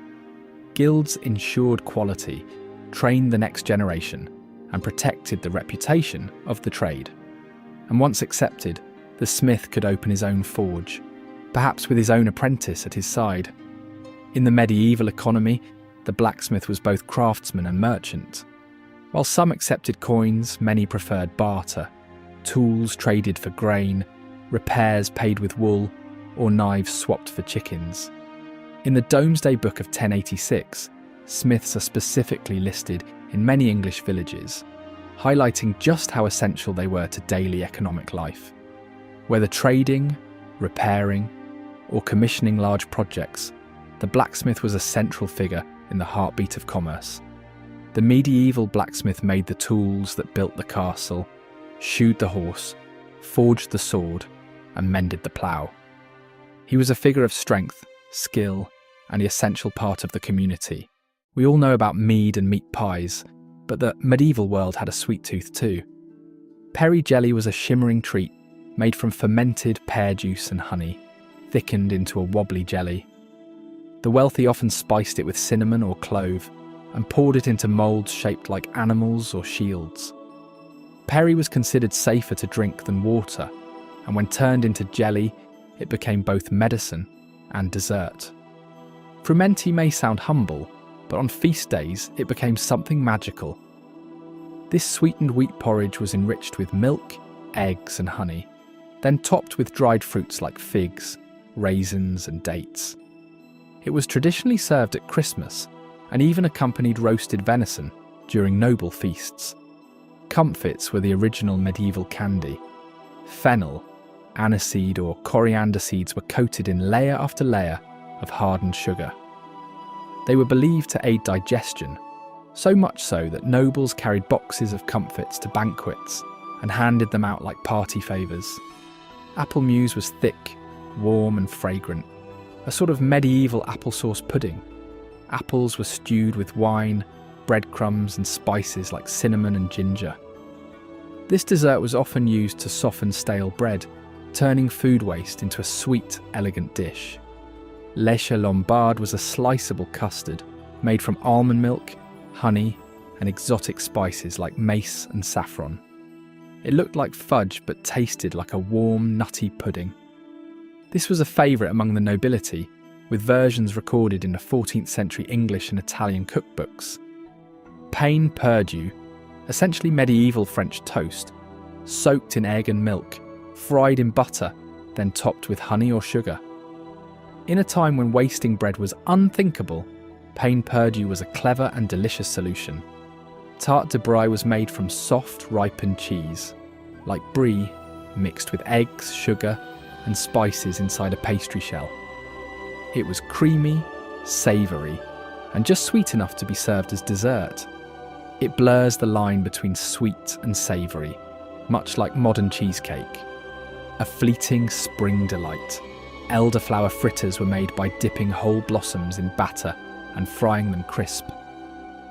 Guilds ensured quality, trained the next generation, and protected the reputation of the trade. And once accepted, the smith could open his own forge, perhaps with his own apprentice at his side. In the medieval economy, the blacksmith was both craftsman and merchant. While some accepted coins, many preferred barter, tools traded for grain, repairs paid with wool, or knives swapped for chickens. In the Domesday Book of 1086, smiths are specifically listed in many English villages, highlighting just how essential they were to daily economic life. Whether trading, repairing, or commissioning large projects, the blacksmith was a central figure in the heartbeat of commerce. The medieval blacksmith made the tools that built the castle, shoed the horse, forged the sword, and mended the plough. He was a figure of strength, skill, and the essential part of the community. We all know about mead and meat pies, but the medieval world had a sweet tooth too. Perry jelly was a shimmering treat made from fermented pear juice and honey, thickened into a wobbly jelly. The wealthy often spiced it with cinnamon or clove, and poured it into moulds shaped like animals or shields. Perry was considered safer to drink than water, and when turned into jelly, it became both medicine and dessert. Frumenti may sound humble, but on feast days it became something magical. This sweetened wheat porridge was enriched with milk, eggs and honey, then topped with dried fruits like figs, raisins and dates. It was traditionally served at Christmas and even accompanied roasted venison during noble feasts. Comfits were the original medieval candy. Fennel, aniseed or coriander seeds were coated in layer after layer of hardened sugar. They were believed to aid digestion, so much so that nobles carried boxes of comfits to banquets and handed them out like party favours. Apple mousse was thick, warm and fragrant, a sort of medieval applesauce pudding. Apples were stewed with wine, breadcrumbs and spices like cinnamon and ginger. This dessert was often used to soften stale bread, turning food waste into a sweet, elegant dish. Lèche Lombard was a sliceable custard made from almond milk, honey, and exotic spices like mace and saffron. It looked like fudge but tasted like a warm, nutty pudding. This was a favourite among the nobility, with versions recorded in the 14th century English and Italian cookbooks. Pain perdu, essentially medieval French toast, soaked in egg and milk, fried in butter, then topped with honey or sugar. In a time when wasting bread was unthinkable, pain perdu was a clever and delicious solution. Tarte de Brie was made from soft, ripened cheese, like brie, mixed with eggs, sugar, and spices inside a pastry shell. It was creamy, savoury, and just sweet enough to be served as dessert. It blurs the line between sweet and savoury, much like modern cheesecake. A fleeting spring delight. Elderflower fritters were made by dipping whole blossoms in batter and frying them crisp.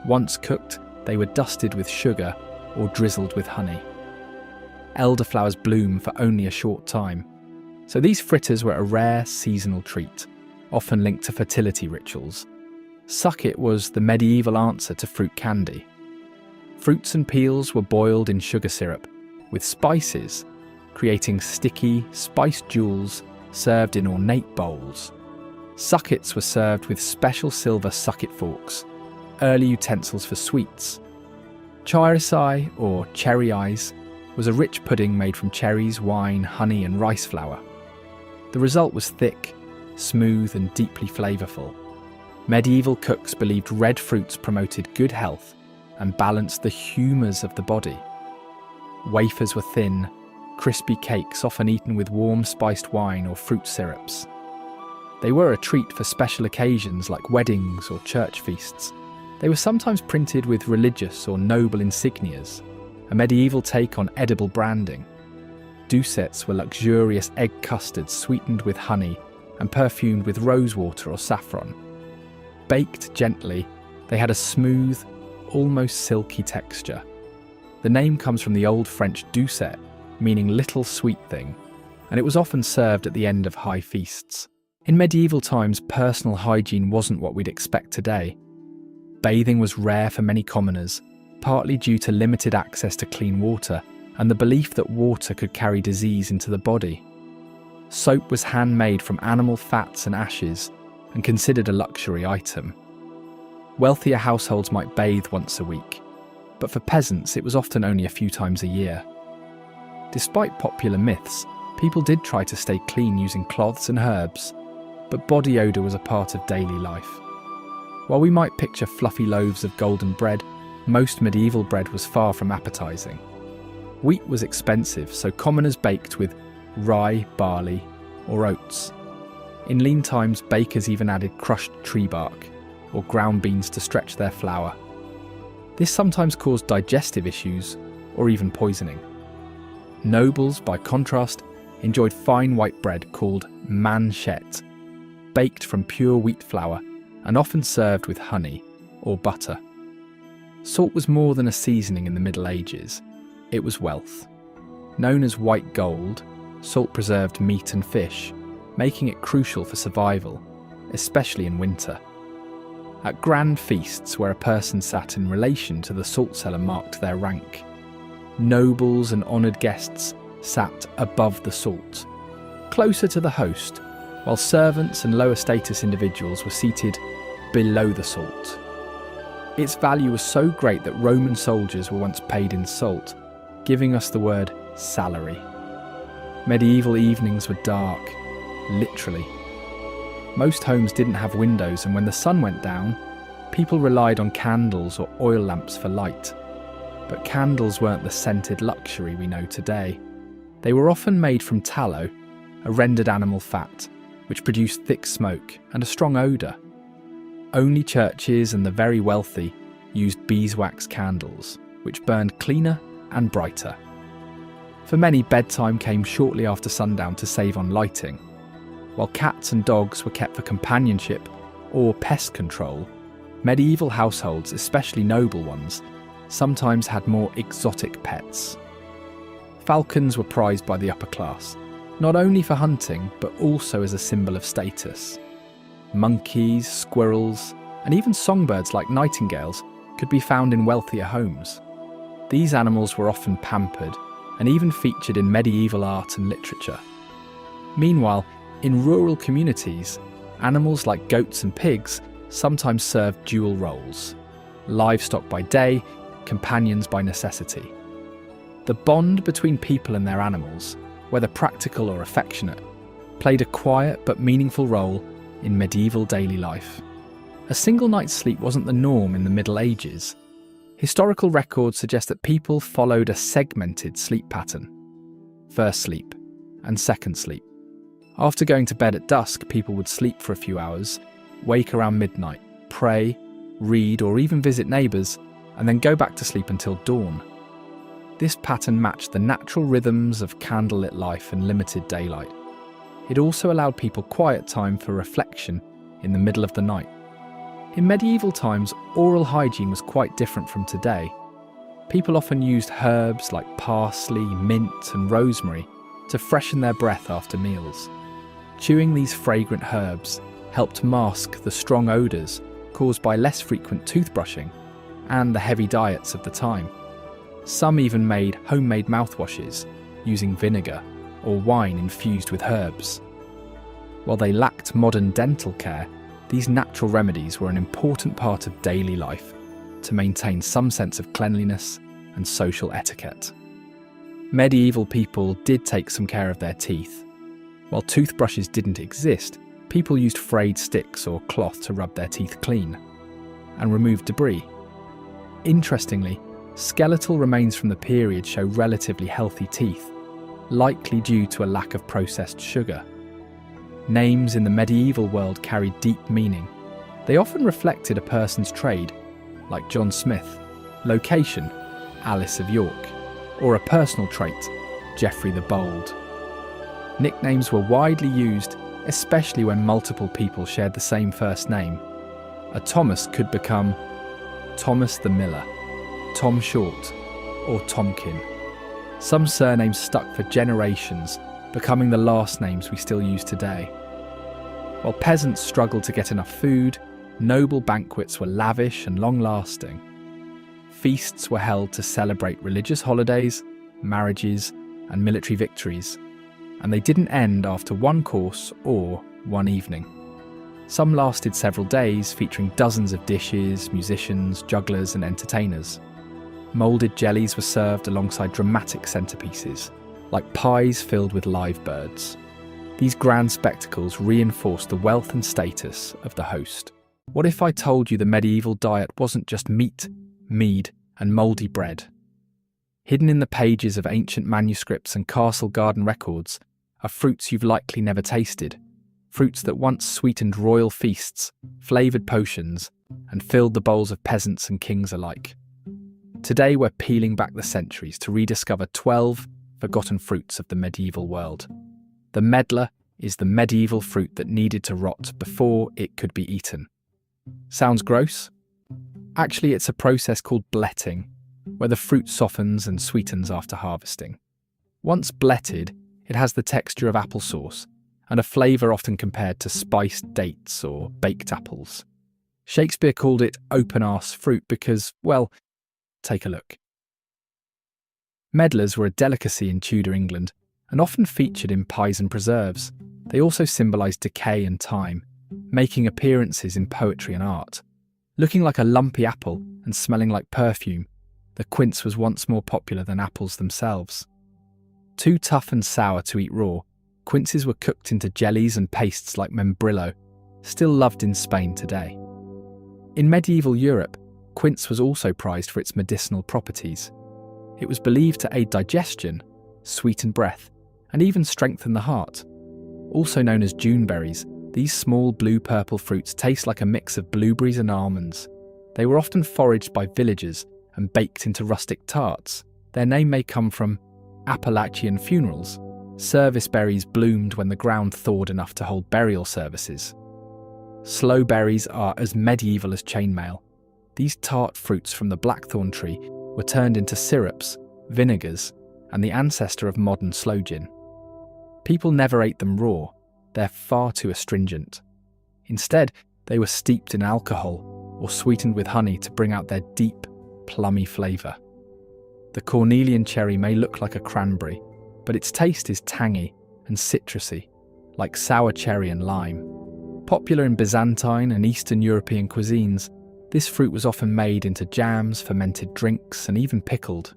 Once cooked, they were dusted with sugar or drizzled with honey. Elderflowers bloom for only a short time, so these fritters were a rare seasonal treat, often linked to fertility rituals. Sucket was the medieval answer to fruit candy. Fruits and peels were boiled in sugar syrup, with spices, creating sticky, spiced jewels served in ornate bowls. Suckets were served with special silver sucket forks, early utensils for sweets. Chairisai, or cherry eyes, was a rich pudding made from cherries, wine, honey and rice flour. The result was thick, smooth and deeply flavourful. Medieval cooks believed red fruits promoted good health and balanced the humours of the body. Wafers were thin, crispy cakes often eaten with warm spiced wine or fruit syrups. They were a treat for special occasions like weddings or church feasts. They were sometimes printed with religious or noble insignias, a medieval take on edible branding. Doucettes were luxurious egg custards sweetened with honey and perfumed with rosewater or saffron. Baked gently, they had a smooth, almost silky texture. The name comes from the Old French doucette, meaning little sweet thing, and it was often served at the end of high feasts. In medieval times, personal hygiene wasn't what we'd expect today. Bathing was rare for many commoners, partly due to limited access to clean water and the belief that water could carry disease into the body. Soap was handmade from animal fats and ashes and considered a luxury item. Wealthier households might bathe once a week, but for peasants it was often only a few times a year. Despite popular myths, people did try to stay clean using cloths and herbs, but body odour was a part of daily life. While we might picture fluffy loaves of golden bread, most medieval bread was far from appetising. Wheat was expensive, so commoners baked with rye, barley, or oats. In lean times, bakers even added crushed tree bark or ground beans to stretch their flour. This sometimes caused digestive issues or even poisoning. Nobles, by contrast, enjoyed fine white bread called manchette, baked from pure wheat flour and often served with honey or butter. Salt was more than a seasoning in the Middle Ages. It was wealth. Known as white gold, salt preserved meat and fish, making it crucial for survival, especially in winter. at grand feasts where a person sat in relation to the salt cellar marked their rank. Nobles and honoured guests sat above the salt, closer to the host, while servants and lower status individuals were seated below the salt. Its value was so great that Roman soldiers were once paid in salt, giving us the word salary. Medieval evenings were dark, literally. Most homes didn't have windows, and when the sun went down, people relied on candles or oil lamps for light. But candles weren't the scented luxury we know today. They were often made from tallow, a rendered animal fat, which produced thick smoke and a strong odour. Only churches and the very wealthy used beeswax candles, which burned cleaner and brighter. For many, bedtime came shortly after sundown to save on lighting. While cats and dogs were kept for companionship or pest control, medieval households, especially noble ones, sometimes had more exotic pets. Falcons were prized by the upper class, not only for hunting, but also as a symbol of status. Monkeys, squirrels, and even songbirds like nightingales could be found in wealthier homes. These animals were often pampered and even featured in medieval art and literature. Meanwhile, in rural communities, animals like goats and pigs sometimes served dual roles: livestock by day, companions by necessity. The bond between people and their animals, whether practical or affectionate, played a quiet but meaningful role in medieval daily life. A single night's sleep wasn't the norm in the Middle Ages. Historical records suggest that people followed a segmented sleep pattern: first sleep and second sleep. After going to bed at dusk, people would sleep for a few hours, wake around midnight, pray, read, or even visit neighbours, and then go back to sleep until dawn. This pattern matched the natural rhythms of candlelit life and limited daylight. It also allowed people quiet time for reflection in the middle of the night. In medieval times, oral hygiene was quite different from today. People often used herbs like parsley, mint, and rosemary to freshen their breath after meals. Chewing these fragrant herbs helped mask the strong odours caused by less frequent toothbrushing and the heavy diets of the time. Some even made homemade mouthwashes using vinegar or wine infused with herbs. While they lacked modern dental care, these natural remedies were an important part of daily life to maintain some sense of cleanliness and social etiquette. Medieval people did take some care of their teeth. While toothbrushes didn't exist, people used frayed sticks or cloth to rub their teeth clean and remove debris. Interestingly, skeletal remains from the period show relatively healthy teeth, likely due to a lack of processed sugar. Names in the medieval world carried deep meaning. They often reflected a person's trade, like John Smith, location, Alice of York, or a personal trait, Geoffrey the Bold. Nicknames were widely used, especially when multiple people shared the same first name. A Thomas could become Thomas the Miller, Tom Short, or Tomkin. Some surnames stuck for generations, becoming the last names we still use today. While peasants struggled to get enough food, noble banquets were lavish and long-lasting. Feasts were held to celebrate religious holidays, marriages, and military victories, and they didn't end after one course or one evening. Some lasted several days, featuring dozens of dishes, musicians, jugglers, and entertainers. Moulded jellies were served alongside dramatic centerpieces, like pies filled with live birds. These grand spectacles reinforced the wealth and status of the host. What if I told you the medieval diet wasn't just meat, mead, and mouldy bread? Hidden in the pages of ancient manuscripts and castle garden records are fruits you've likely never tasted, fruits that once sweetened royal feasts, flavoured potions, and filled the bowls of peasants and kings alike. Today we're peeling back the centuries to rediscover 12 forgotten fruits of the medieval world. The medlar is the medieval fruit that needed to rot before it could be eaten. Sounds gross? Actually, it's a process called bletting, where the fruit softens and sweetens after harvesting. Once bletted, it has the texture of applesauce and a flavour often compared to spiced dates or baked apples. Shakespeare called it open-arse fruit because, well, take a look. Medlars were a delicacy in Tudor England and often featured in pies and preserves. They also symbolised decay and time, making appearances in poetry and art. Looking like a lumpy apple and smelling like perfume, the quince was once more popular than apples themselves. Too tough and sour to eat raw, quinces were cooked into jellies and pastes like membrillo, still loved in Spain today. In medieval Europe, quince was also prized for its medicinal properties. It was believed to aid digestion, sweeten breath, and even strengthen the heart. Also known as Juneberries, these small blue-purple fruits taste like a mix of blueberries and almonds. They were often foraged by villagers and baked into rustic tarts. Their name may come from Appalachian funerals. Service berries bloomed when the ground thawed enough to hold burial services. Sloe berries are as medieval as chainmail. These tart fruits from the blackthorn tree were turned into syrups, vinegars, and the ancestor of modern sloe gin. People never ate them raw. They're far too astringent. Instead, they were steeped in alcohol or sweetened with honey to bring out their deep, plummy flavour. The cornelian cherry may look like a cranberry, but its taste is tangy and citrusy, like sour cherry and lime. Popular in Byzantine and Eastern European cuisines, this fruit was often made into jams, fermented drinks, and even pickled.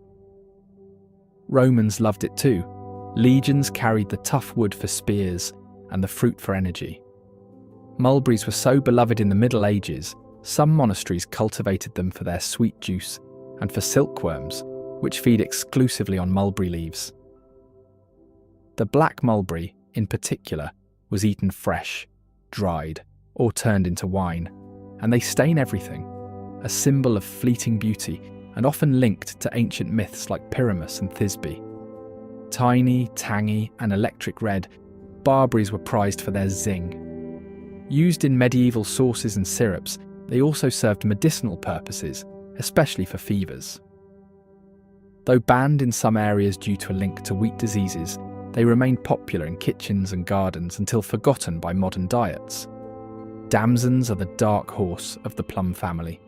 Romans loved it too. Legions carried the tough wood for spears and the fruit for energy. Mulberries were so beloved in the Middle Ages, some monasteries cultivated them for their sweet juice and for silkworms, which feed exclusively on mulberry leaves. The black mulberry, in particular, was eaten fresh, dried, or turned into wine, and they stain everything, a symbol of fleeting beauty and often linked to ancient myths like Pyramus and Thisbe. Tiny, tangy, and electric red, barberries were prized for their zing. Used in medieval sauces and syrups, they also served medicinal purposes, especially for fevers. Though banned in some areas due to a link to wheat diseases, they remained popular in kitchens and gardens until forgotten by modern diets. Damsons are the dark horse of the plum family.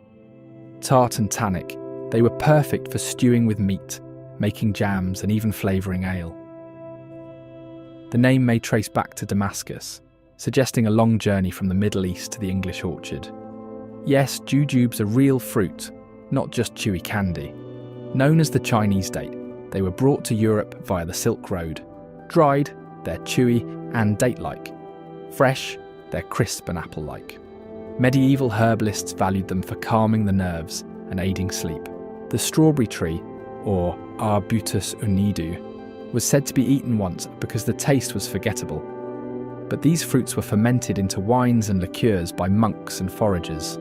Tart and tannic, they were perfect for stewing with meat, making jams and even flavouring ale. The name may trace back to Damascus, suggesting a long journey from the Middle East to the English orchard. Yes, jujubes are real fruit, not just chewy candy. Known as the Chinese date, they were brought to Europe via the Silk Road. Dried, they're chewy and date-like. Fresh, they're crisp and apple-like. Medieval herbalists valued them for calming the nerves and aiding sleep. The strawberry tree, or Arbutus unidu, was said to be eaten once because the taste was forgettable. But these fruits were fermented into wines and liqueurs by monks and foragers.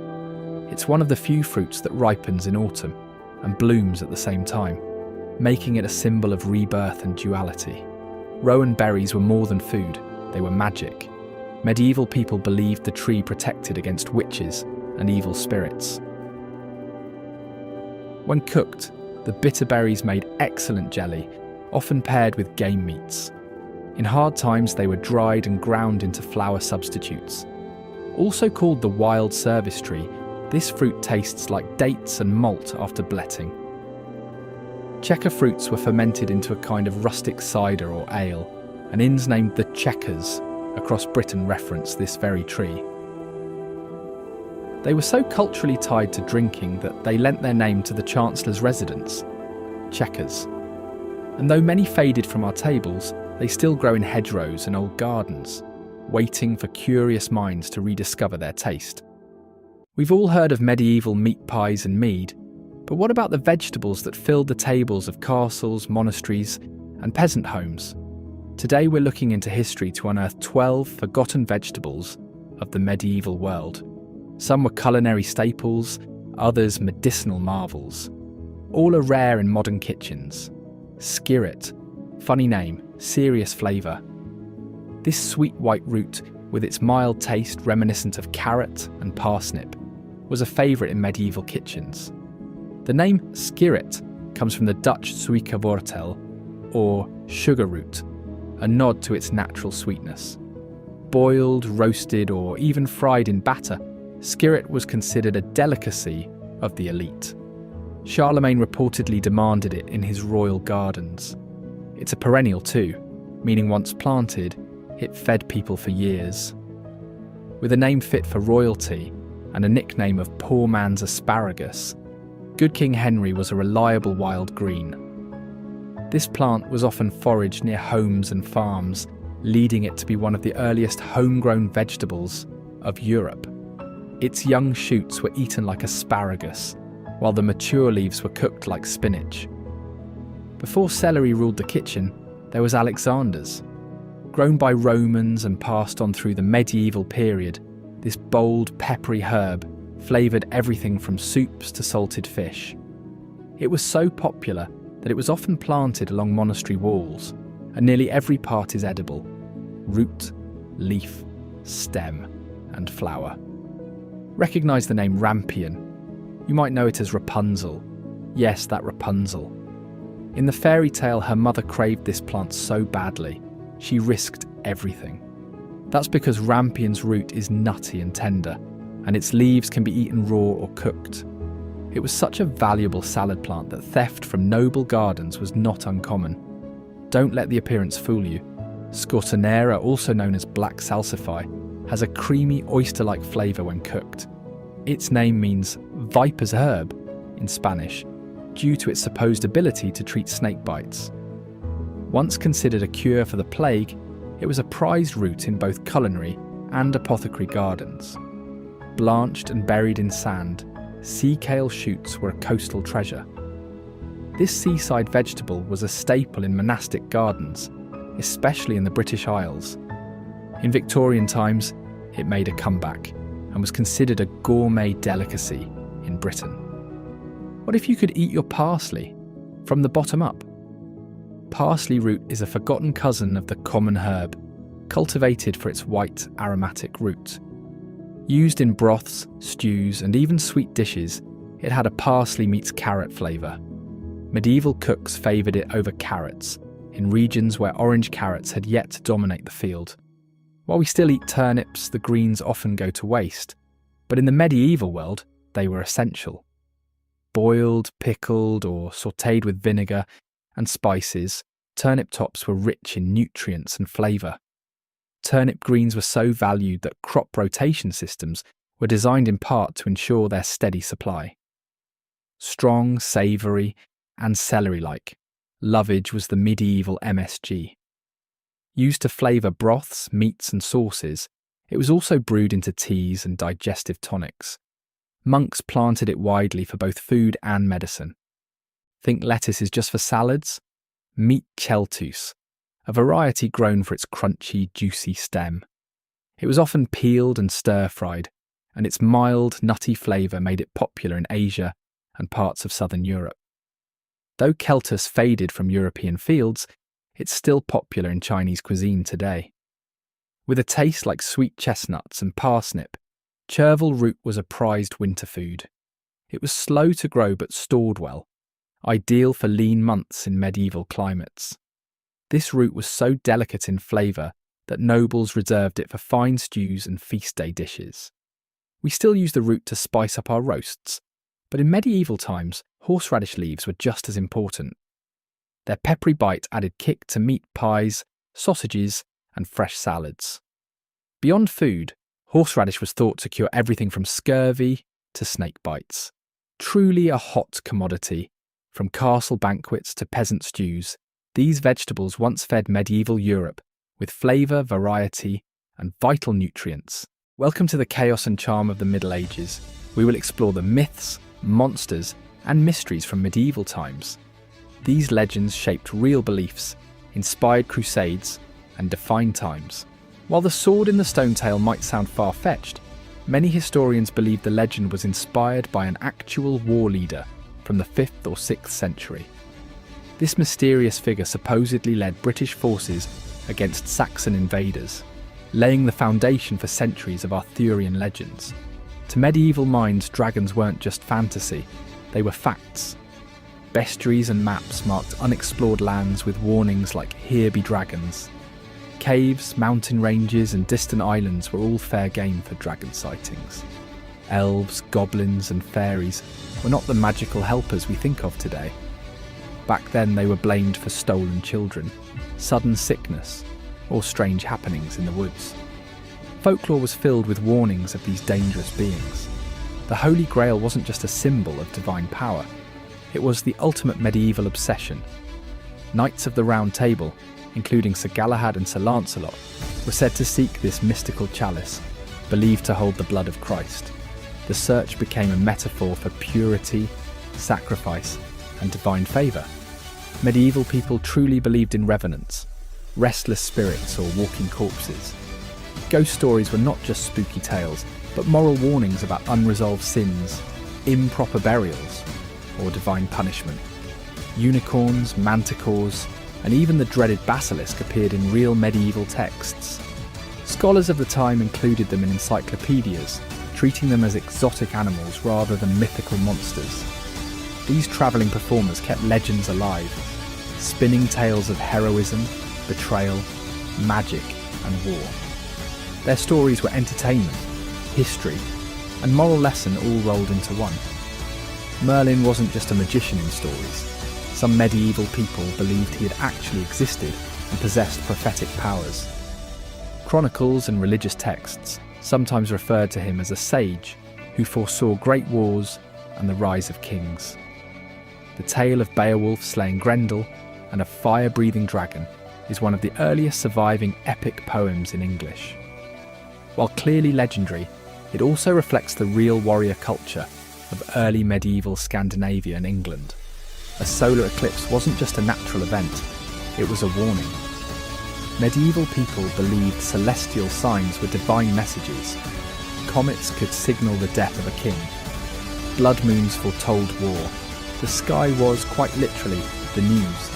It's one of the few fruits that ripens in autumn and blooms at the same time, making it a symbol of rebirth and duality. Rowan berries were more than food, they were magic. Medieval people believed the tree protected against witches and evil spirits. When cooked, the bitter berries made excellent jelly, often paired with game meats. In hard times, they were dried and ground into flour substitutes. Also called the wild service tree, this fruit tastes like dates and malt after bletting. Checker fruits were fermented into a kind of rustic cider or ale, and inns named the Chequers across Britain reference this very tree. They were so culturally tied to drinking that they lent their name to the Chancellor's residence, Chequers. And though many faded from our tables, they still grow in hedgerows and old gardens, waiting for curious minds to rediscover their taste. We've all heard of medieval meat pies and mead, but what about the vegetables that filled the tables of castles, monasteries, and peasant homes? Today we're looking into history to unearth 12 forgotten vegetables of the medieval world. Some were culinary staples, others medicinal marvels. All are rare in modern kitchens. Skirret, funny name, serious flavour. This sweet white root, with its mild taste reminiscent of carrot and parsnip, was a favourite in medieval kitchens. The name skirret comes from the Dutch suikerwortel, or sugar root, a nod to its natural sweetness. Boiled, roasted, or even fried in batter, Skirret was considered a delicacy of the elite. Charlemagne reportedly demanded it in his royal gardens. It's a perennial too, meaning once planted, it fed people for years. With a name fit for royalty and a nickname of poor man's asparagus, Good King Henry was a reliable wild green. This plant was often foraged near homes and farms, leading it to be one of the earliest homegrown vegetables of Europe. Its young shoots were eaten like asparagus, while the mature leaves were cooked like spinach. Before celery ruled the kitchen, there was Alexander's. Grown by Romans and passed on through the medieval period, this bold, peppery herb flavoured everything from soups to salted fish. It was so popular that it was often planted along monastery walls, and nearly every part is edible: root, leaf, stem, and flower. Recognise the name rampion. You might know it as Rapunzel. Yes, that Rapunzel. In the fairy tale, her mother craved this plant so badly, she risked everything. That's because rampion's root is nutty and tender, and its leaves can be eaten raw or cooked. It was such a valuable salad plant that theft from noble gardens was not uncommon. Don't let the appearance fool you. Scortonera, also known as black salsify, has a creamy oyster-like flavour when cooked. Its name means viper's herb in Spanish, due to its supposed ability to treat snake bites. Once considered a cure for the plague, it was a prized root in both culinary and apothecary gardens. Blanched and buried in sand, sea kale shoots were a coastal treasure. This seaside vegetable was a staple in monastic gardens, especially in the British Isles. In Victorian times, it made a comeback and was considered a gourmet delicacy in Britain. What if you could eat your parsley from the bottom up? Parsley root is a forgotten cousin of the common herb, cultivated for its white, aromatic root. Used in broths, stews, and even sweet dishes, it had a parsley meets carrot flavour. Medieval cooks favoured it over carrots, in regions where orange carrots had yet to dominate the field. While we still eat turnips, the greens often go to waste, but in the medieval world, they were essential. Boiled, pickled, or sautéed with vinegar and spices, turnip tops were rich in nutrients and flavour. Turnip greens were so valued that crop rotation systems were designed in part to ensure their steady supply. Strong, savoury, and celery-like, lovage was the medieval MSG. Used to flavour broths, meats and sauces, it was also brewed into teas and digestive tonics. Monks planted it widely for both food and medicine. Think lettuce is just for salads? Meet Cheltus, a variety grown for its crunchy, juicy stem. It was often peeled and stir-fried, and its mild, nutty flavour made it popular in Asia and parts of southern Europe. Though Celtus faded from European fields, it's still popular in Chinese cuisine today. With a taste like sweet chestnuts and parsnip, chervil root was a prized winter food. It was slow to grow but stored well, ideal for lean months in medieval climates. This root was so delicate in flavour that nobles reserved it for fine stews and feast day dishes. We still use the root to spice up our roasts, but in medieval times, horseradish leaves were just as important. Their peppery bite added kick to meat pies, sausages, and fresh salads. Beyond food, horseradish was thought to cure everything from scurvy to snake bites. Truly a hot commodity, from castle banquets to peasant stews, these vegetables once fed medieval Europe with flavour, variety, and vital nutrients. Welcome to the chaos and charm of the Middle Ages. We will explore the myths, monsters, and mysteries from medieval times. These legends shaped real beliefs, inspired crusades, and defined times. While the sword in the stone tale might sound far-fetched, many historians believe the legend was inspired by an actual war leader from the 5th or 6th century. This mysterious figure supposedly led British forces against Saxon invaders, laying the foundation for centuries of Arthurian legends. To medieval minds, dragons weren't just fantasy, they were facts. Bestiaries and maps marked unexplored lands with warnings like "Here be dragons." Caves, mountain ranges and distant islands were all fair game for dragon sightings. Elves, goblins, and fairies were not the magical helpers we think of today. Back then, they were blamed for stolen children, sudden sickness, or strange happenings in the woods. Folklore was filled with warnings of these dangerous beings. The Holy Grail wasn't just a symbol of divine power, it was the ultimate medieval obsession. Knights of the Round Table, including Sir Galahad and Sir Lancelot, were said to seek this mystical chalice, believed to hold the blood of Christ. The search became a metaphor for purity, sacrifice, and divine favour. Medieval people truly believed in revenants, restless spirits or walking corpses. Ghost stories were not just spooky tales, but moral warnings about unresolved sins, improper burials, or divine punishment. Unicorns, manticores, and even the dreaded basilisk appeared in real medieval texts. Scholars of the time included them in encyclopedias, treating them as exotic animals rather than mythical monsters. These travelling performers kept legends alive, spinning tales of heroism, betrayal, magic, and war. Their stories were entertainment, history, and moral lesson all rolled into one. Merlin wasn't just a magician in stories. Some medieval people believed he had actually existed and possessed prophetic powers. Chronicles and religious texts sometimes referred to him as a sage who foresaw great wars and the rise of kings. The tale of Beowulf slaying Grendel and a fire-breathing dragon is one of the earliest surviving epic poems in English. While clearly legendary, it also reflects the real warrior culture of early medieval Scandinavia and England. A solar eclipse wasn't just a natural event, it was a warning. Medieval people believed celestial signs were divine messages. Comets could signal the death of a king. Blood moons foretold war. The sky was, quite literally, the news.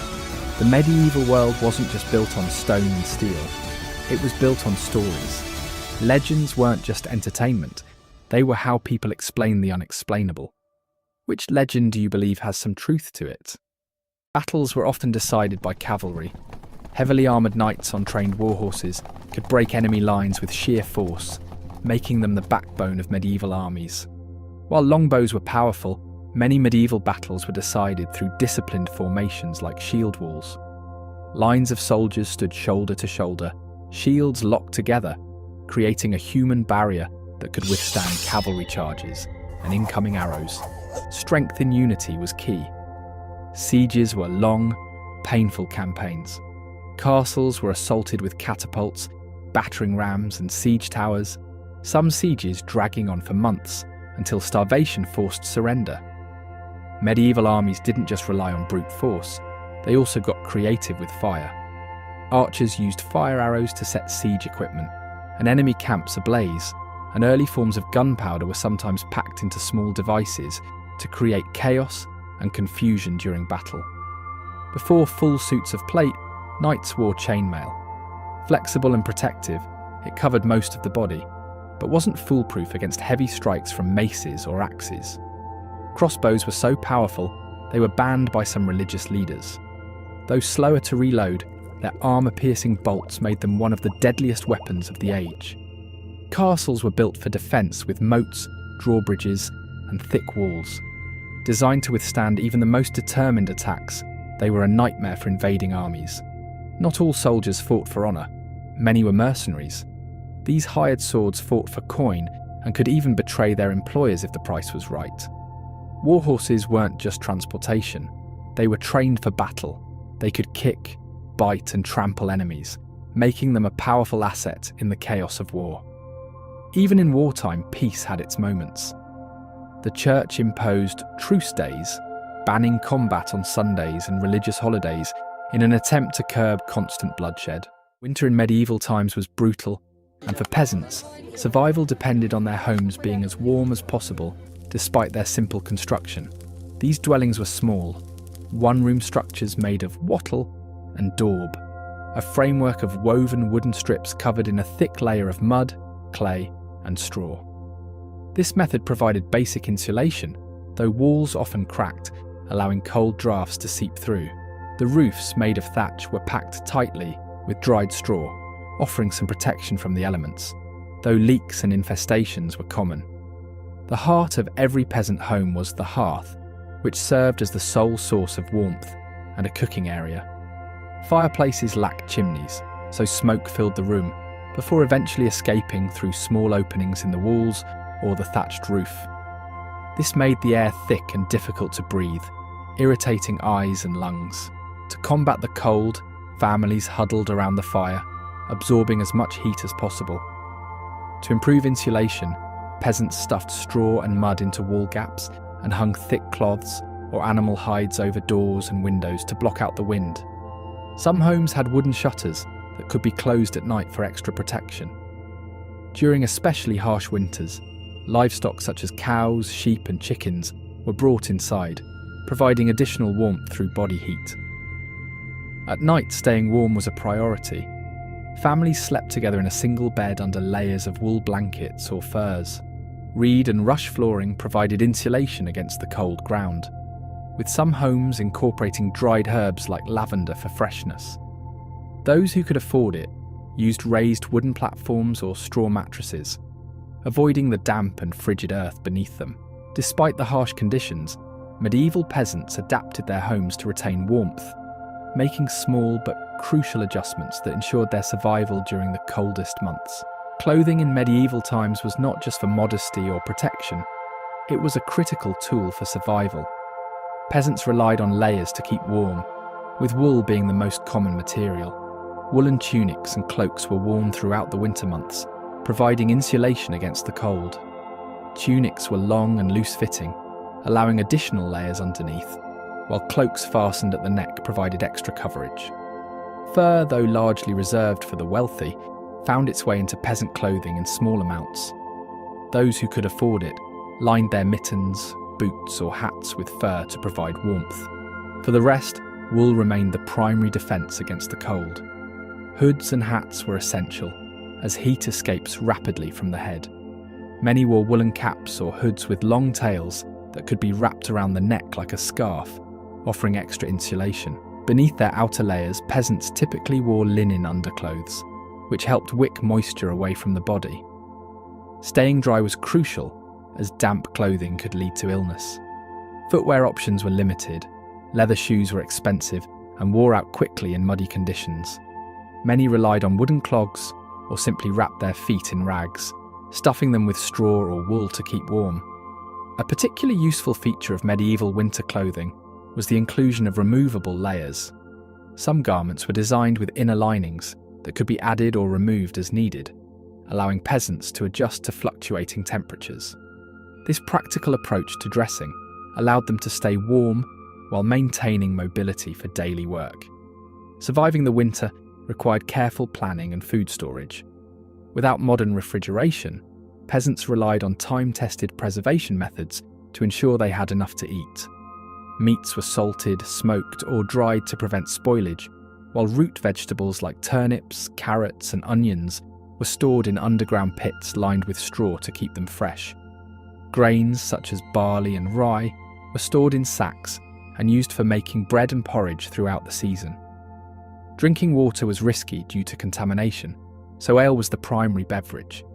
The medieval world wasn't just built on stone and steel, it was built on stories. Legends weren't just entertainment, they were how people explained the unexplainable. Which legend do you believe has some truth to it? Battles were often decided by cavalry. Heavily armoured knights on trained warhorses could break enemy lines with sheer force, making them the backbone of medieval armies. While longbows were powerful, many medieval battles were decided through disciplined formations like shield walls. Lines of soldiers stood shoulder to shoulder, shields locked together, creating a human barrier that could withstand cavalry charges and incoming arrows. Strength in unity was key. Sieges were long, painful campaigns. Castles were assaulted with catapults, battering rams, and siege towers, some sieges dragging on for months until starvation forced surrender. Medieval armies didn't just rely on brute force, they also got creative with fire. Archers used fire arrows to set siege equipment, and enemy camps ablaze, and early forms of gunpowder were sometimes packed into small devices to create chaos and confusion during battle. Before full suits of plate, knights wore chainmail. Flexible and protective, it covered most of the body, but wasn't foolproof against heavy strikes from maces or axes. Crossbows were so powerful, they were banned by some religious leaders. Though slower to reload, their armour-piercing bolts made them one of the deadliest weapons of the age. Castles were built for defence with moats, drawbridges, and thick walls. Designed to withstand even the most determined attacks, they were a nightmare for invading armies. Not all soldiers fought for honour. Many were mercenaries. These hired swords fought for coin and could even betray their employers if the price was right. Warhorses weren't just transportation. They were trained for battle. They could kick, bite, and trample enemies, making them a powerful asset in the chaos of war. Even in wartime, peace had its moments. The church imposed truce days, banning combat on Sundays and religious holidays in an attempt to curb constant bloodshed. Winter in medieval times was brutal, and for peasants, survival depended on their homes being as warm as possible despite their simple construction. These dwellings were small, one-room structures made of wattle and daub, a framework of woven wooden strips covered in a thick layer of mud, clay, and straw. This method provided basic insulation, though walls often cracked, allowing cold drafts to seep through. The roofs, made of thatch, were packed tightly with dried straw, offering some protection from the elements, though leaks and infestations were common. The heart of every peasant home was the hearth, which served as the sole source of warmth and a cooking area. Fireplaces lacked chimneys, so smoke filled the room, before eventually escaping through small openings in the walls or the thatched roof. This made the air thick and difficult to breathe, irritating eyes and lungs. To combat the cold, families huddled around the fire, absorbing as much heat as possible. To improve insulation, peasants stuffed straw and mud into wall gaps and hung thick cloths or animal hides over doors and windows to block out the wind. Some homes had wooden shutters that could be closed at night for extra protection. During especially harsh winters, livestock such as cows, sheep and chickens were brought inside, providing additional warmth through body heat. At night, staying warm was a priority. Families slept together in a single bed under layers of wool blankets or furs. Reed and rush flooring provided insulation against the cold ground, with some homes incorporating dried herbs like lavender for freshness. Those who could afford it used raised wooden platforms or straw mattresses, avoiding the damp and frigid earth beneath them. Despite the harsh conditions, medieval peasants adapted their homes to retain warmth, making small but crucial adjustments that ensured their survival during the coldest months. Clothing in medieval times was not just for modesty or protection, it was a critical tool for survival. Peasants relied on layers to keep warm, with wool being the most common material. Woolen tunics and cloaks were worn throughout the winter months, providing insulation against the cold. Tunics were long and loose-fitting, allowing additional layers underneath, while cloaks fastened at the neck provided extra coverage. Fur, though largely reserved for the wealthy, found its way into peasant clothing in small amounts. Those who could afford it lined their mittens, boots or hats with fur to provide warmth. For the rest, wool remained the primary defence against the cold. Hoods and hats were essential, as heat escapes rapidly from the head. Many wore woolen caps or hoods with long tails that could be wrapped around the neck like a scarf, offering extra insulation. Beneath their outer layers, peasants typically wore linen underclothes, which helped wick moisture away from the body. Staying dry was crucial, as damp clothing could lead to illness. Footwear options were limited, leather shoes were expensive and wore out quickly in muddy conditions. Many relied on wooden clogs or simply wrapped their feet in rags, stuffing them with straw or wool to keep warm. A particularly useful feature of medieval winter clothing was the inclusion of removable layers. Some garments were designed with inner linings that could be added or removed as needed, allowing peasants to adjust to fluctuating temperatures. This practical approach to dressing allowed them to stay warm while maintaining mobility for daily work. Surviving the winter required careful planning and food storage. Without modern refrigeration, peasants relied on time-tested preservation methods to ensure they had enough to eat. Meats were salted, smoked, or dried to prevent spoilage, while root vegetables like turnips, carrots, and onions were stored in underground pits lined with straw to keep them fresh. Grains such as barley and rye were stored in sacks and used for making bread and porridge throughout the season. Drinking water was risky due to contamination, so ale was the primary beverage.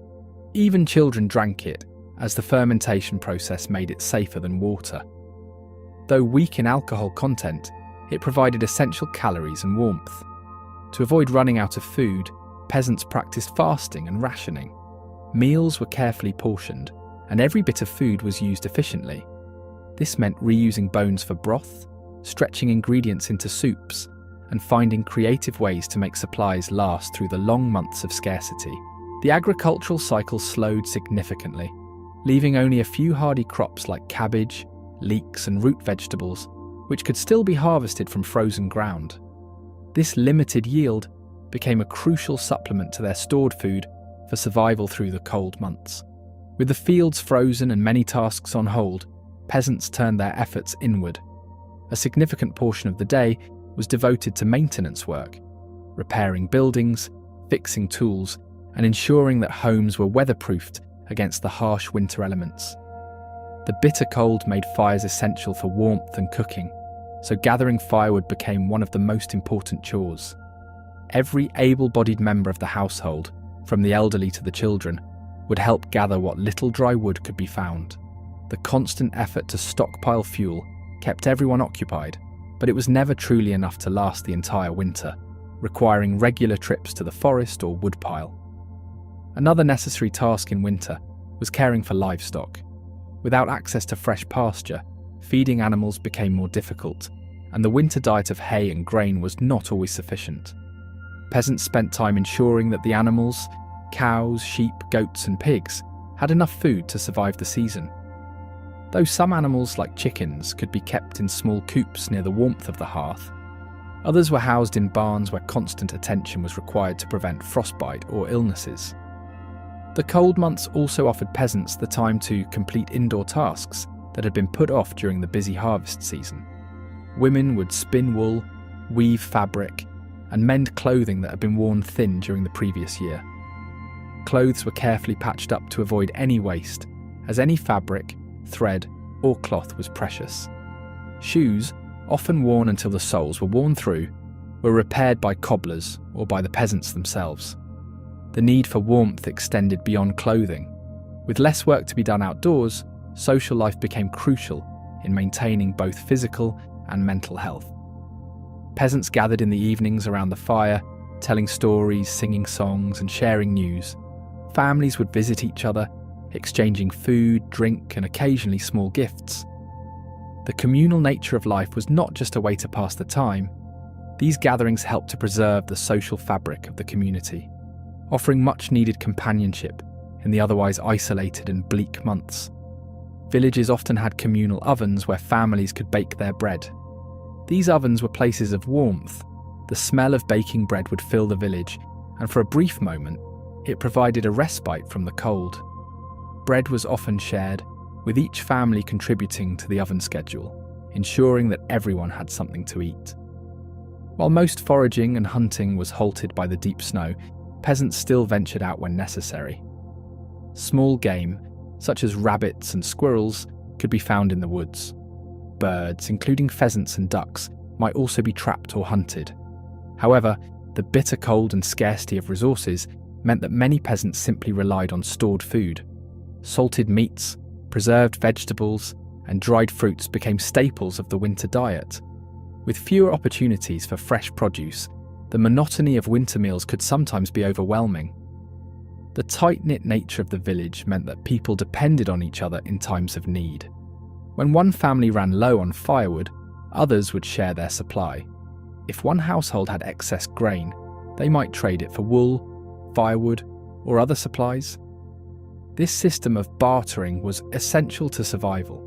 Even children drank it, as the fermentation process made it safer than water. Though weak in alcohol content, it provided essential calories and warmth. To avoid running out of food, peasants practiced fasting and rationing. Meals were carefully portioned, and every bit of food was used efficiently. This meant reusing bones for broth, stretching ingredients into soups, and finding creative ways to make supplies last through the long months of scarcity. The agricultural cycle slowed significantly, leaving only a few hardy crops like cabbage, leeks, and root vegetables, which could still be harvested from frozen ground. This limited yield became a crucial supplement to their stored food for survival through the cold months. With the fields frozen and many tasks on hold, peasants turned their efforts inward. A significant portion of the day was devoted to maintenance work, repairing buildings, fixing tools, and ensuring that homes were weatherproofed against the harsh winter elements. The bitter cold made fires essential for warmth and cooking, so gathering firewood became one of the most important chores. Every able-bodied member of the household, from the elderly to the children, would help gather what little dry wood could be found. The constant effort to stockpile fuel kept everyone occupied, but it was never truly enough to last the entire winter, requiring regular trips to the forest or woodpile. Another necessary task in winter was caring for livestock. Without access to fresh pasture, feeding animals became more difficult, and the winter diet of hay and grain was not always sufficient. Peasants spent time ensuring that the animals, cows, sheep, goats, and pigs, had enough food to survive the season. Though some animals, like chickens, could be kept in small coops near the warmth of the hearth, others were housed in barns where constant attention was required to prevent frostbite or illnesses. The cold months also offered peasants the time to complete indoor tasks that had been put off during the busy harvest season. Women would spin wool, weave fabric, and mend clothing that had been worn thin during the previous year. Clothes were carefully patched up to avoid any waste, as any fabric, thread, or cloth was precious. Shoes, often worn until the soles were worn through, were repaired by cobblers or by the peasants themselves. The need for warmth extended beyond clothing. With less work to be done outdoors, social life became crucial in maintaining both physical and mental health. Peasants gathered in the evenings around the fire, telling stories, singing songs, and sharing news. Families would visit each other, exchanging food, drink, and occasionally small gifts. The communal nature of life was not just a way to pass the time. These gatherings helped to preserve the social fabric of the community, offering much-needed companionship in the otherwise isolated and bleak months. Villages often had communal ovens where families could bake their bread. These ovens were places of warmth. The smell of baking bread would fill the village, and for a brief moment, it provided a respite from the cold. Bread was often shared, with each family contributing to the oven schedule, ensuring that everyone had something to eat. While most foraging and hunting was halted by the deep snow, peasants still ventured out when necessary. Small game, such as rabbits and squirrels, could be found in the woods. Birds, including pheasants and ducks, might also be trapped or hunted. However, the bitter cold and scarcity of resources meant that many peasants simply relied on stored food. Salted meats, preserved vegetables, and dried fruits became staples of the winter diet. With fewer opportunities for fresh produce, the monotony of winter meals could sometimes be overwhelming. The tight-knit nature of the village meant that people depended on each other in times of need. When one family ran low on firewood, others would share their supply. If one household had excess grain, they might trade it for wool, firewood, or other supplies. This system of bartering was essential to survival.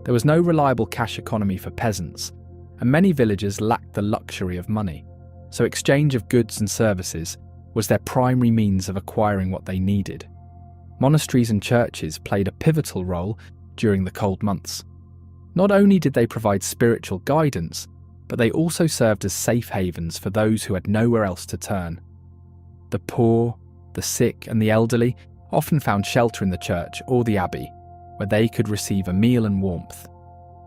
There was no reliable cash economy for peasants, and many villagers lacked the luxury of money, so exchange of goods and services was their primary means of acquiring what they needed. Monasteries and churches played a pivotal role during the cold months. Not only did they provide spiritual guidance, but they also served as safe havens for those who had nowhere else to turn. The poor, the sick, and the elderly often found shelter in the church or the abbey, where they could receive a meal and warmth.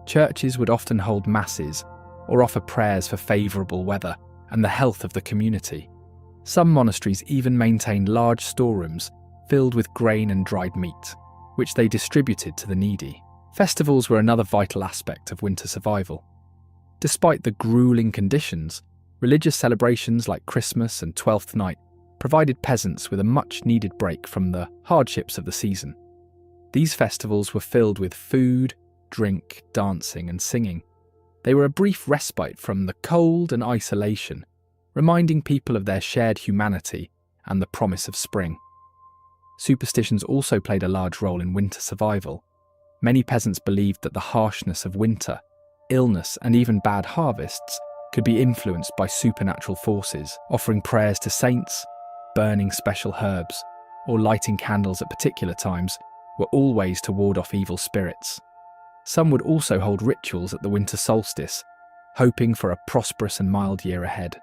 Churches would often hold masses or offer prayers for favourable weather and the health of the community. Some monasteries even maintained large storerooms filled with grain and dried meat, which they distributed to the needy. Festivals were another vital aspect of winter survival. Despite the grueling conditions, religious celebrations like Christmas and Twelfth Night provided peasants with a much-needed break from the hardships of the season. These festivals were filled with food, drink, dancing, and singing. They were a brief respite from the cold and isolation, reminding people of their shared humanity and the promise of spring. Superstitions also played a large role in winter survival. Many peasants believed that the harshness of winter, illness, and even bad harvests could be influenced by supernatural forces. Offering prayers to saints, burning special herbs, or lighting candles at particular times were all ways to ward off evil spirits. Some would also hold rituals at the winter solstice, hoping for a prosperous and mild year ahead.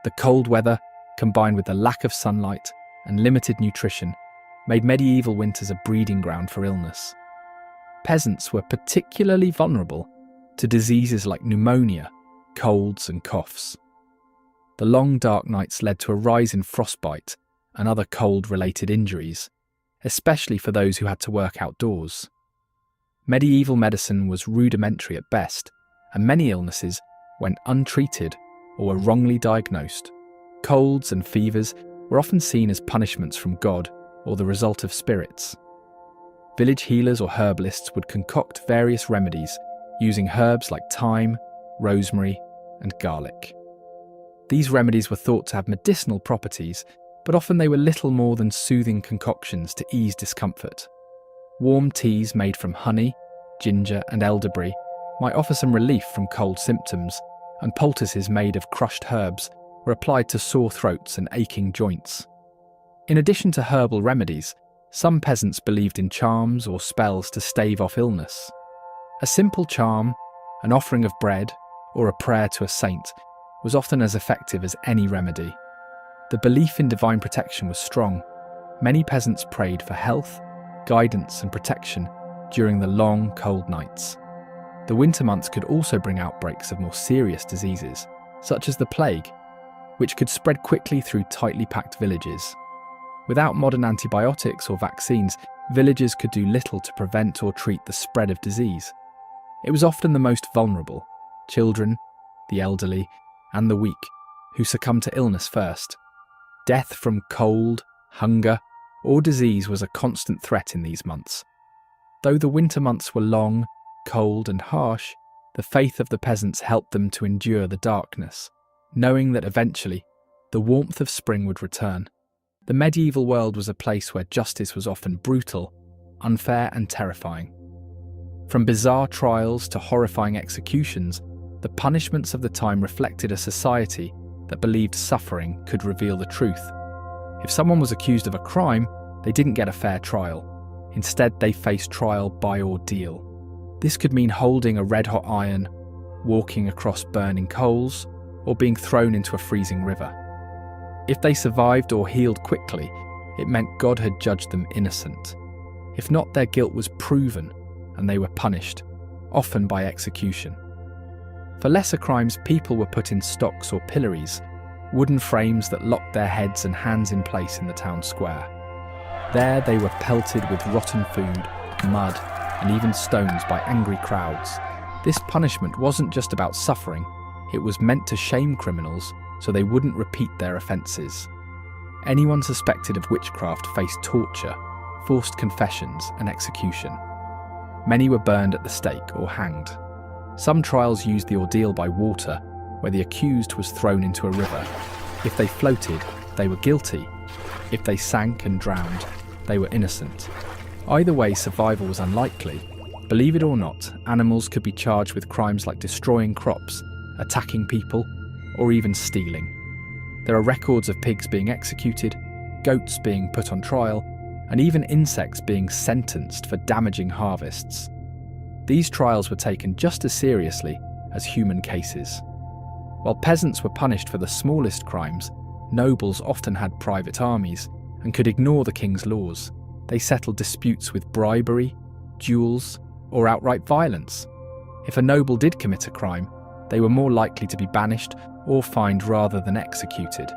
The cold weather, combined with the lack of sunlight and limited nutrition, made medieval winters a breeding ground for illness. Peasants were particularly vulnerable to diseases like pneumonia, colds, and coughs. The long dark nights led to a rise in frostbite and other cold-related injuries, especially for those who had to work outdoors. Medieval medicine was rudimentary at best, and many illnesses went untreated or were wrongly diagnosed. Colds and fevers were often seen as punishments from God or the result of spirits. Village healers or herbalists would concoct various remedies using herbs like thyme, rosemary, and garlic. These remedies were thought to have medicinal properties, but often they were little more than soothing concoctions to ease discomfort. Warm teas made from honey, ginger, and elderberry might offer some relief from cold symptoms, and poultices made of crushed herbs were applied to sore throats and aching joints. In addition to herbal remedies, some peasants believed in charms or spells to stave off illness. A simple charm, an offering of bread, or a prayer to a saint was often as effective as any remedy. The belief in divine protection was strong. Many peasants prayed for health, guidance, and protection during the long, cold nights. The winter months could also bring outbreaks of more serious diseases, such as the plague, which could spread quickly through tightly packed villages. Without modern antibiotics or vaccines, villagers could do little to prevent or treat the spread of disease. It was often the most vulnerable, children, the elderly, and the weak, who succumbed to illness first. Death from cold, hunger, or disease was a constant threat in these months. Though the winter months were long, cold, and harsh, the faith of the peasants helped them to endure the darkness, knowing that eventually the warmth of spring would return. The medieval world was a place where justice was often brutal, unfair, and terrifying. From bizarre trials to horrifying executions, the punishments of the time reflected a society that believed suffering could reveal the truth. If someone was accused of a crime, they didn't get a fair trial. Instead, they faced trial by ordeal. This could mean holding a red-hot iron, walking across burning coals, or being thrown into a freezing river. If they survived or healed quickly, it meant God had judged them innocent. If not, their guilt was proven, and they were punished, often by execution. For lesser crimes, people were put in stocks or pillories, wooden frames that locked their heads and hands in place in the town square. There they were pelted with rotten food, mud, and even stones by angry crowds. This punishment wasn't just about suffering, it was meant to shame criminals so they wouldn't repeat their offences. Anyone suspected of witchcraft faced torture, forced confessions, and execution. Many were burned at the stake or hanged. Some trials used the ordeal by water, where the accused was thrown into a river. If they floated, they were guilty. If they sank and drowned, they were innocent. Either way, survival was unlikely. Believe it or not, animals could be charged with crimes like destroying crops, attacking people, or even stealing. There are records of pigs being executed, goats being put on trial, and even insects being sentenced for damaging harvests. These trials were taken just as seriously as human cases. While peasants were punished for the smallest crimes, nobles often had private armies and could ignore the king's laws. They settled disputes with bribery, duels, or outright violence. If a noble did commit a crime, they were more likely to be banished or fined rather than executed.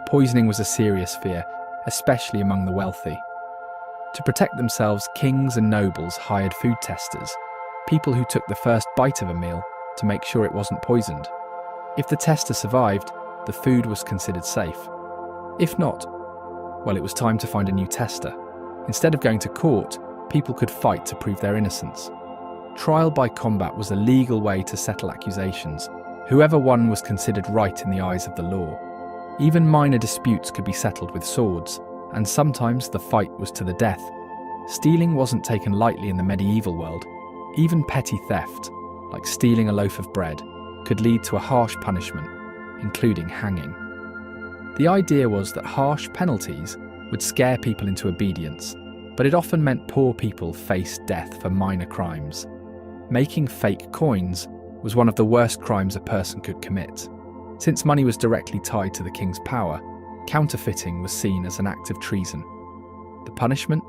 Poisoning was a serious fear, especially among the wealthy. To protect themselves, kings and nobles hired food testers, people who took the first bite of a meal to make sure it wasn't poisoned. If the tester survived, the food was considered safe. If not, well, it was time to find a new tester. Instead of going to court, people could fight to prove their innocence. Trial by combat was a legal way to settle accusations. Whoever won was considered right in the eyes of the law. Even minor disputes could be settled with swords, and sometimes the fight was to the death. Stealing wasn't taken lightly in the medieval world. Even petty theft, like stealing a loaf of bread, could lead to a harsh punishment, including hanging. The idea was that harsh penalties would scare people into obedience, but it often meant poor people faced death for minor crimes. Making fake coins was one of the worst crimes a person could commit. Since money was directly tied to the king's power, counterfeiting was seen as an act of treason. The punishment?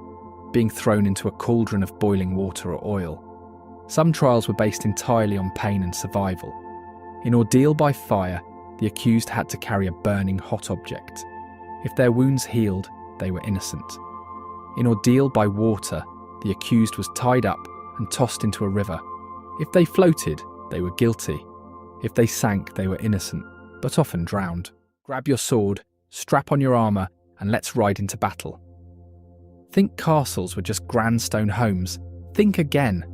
Being thrown into a cauldron of boiling water or oil. Some trials were based entirely on pain and survival. In ordeal by fire, the accused had to carry a burning hot object. If their wounds healed, they were innocent. In ordeal by water, the accused was tied up and tossed into a river. If they floated, they were guilty. If they sank, they were innocent, but often drowned. Grab your sword, strap on your armour, and let's ride into battle. Think castles were just grand stone homes. Think again.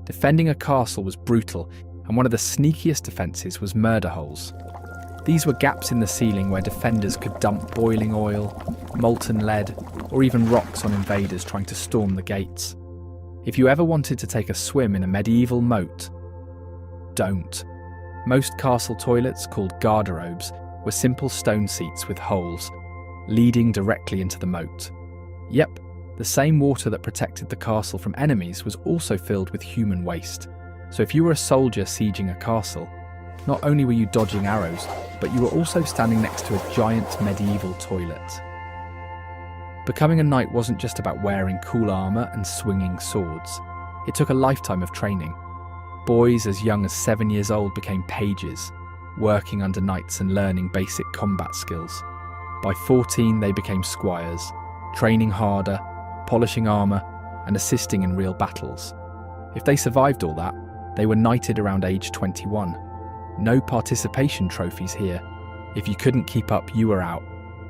Defending a castle was brutal, and one of the sneakiest defences was murder holes. These were gaps in the ceiling where defenders could dump boiling oil, molten lead, or even rocks on invaders trying to storm the gates. If you ever wanted to take a swim in a medieval moat, don't. Most castle toilets, called garderobes, were simple stone seats with holes, leading directly into the moat. Yep, the same water that protected the castle from enemies was also filled with human waste. So if you were a soldier sieging a castle, not only were you dodging arrows, but you were also standing next to a giant medieval toilet. Becoming a knight wasn't just about wearing cool armour and swinging swords. It took a lifetime of training. Boys as young as 7 years old became pages, working under knights and learning basic combat skills. By 14, they became squires, training harder, polishing armour, and assisting in real battles. If they survived all that, they were knighted around age 21. No participation trophies here. If you couldn't keep up, you were out.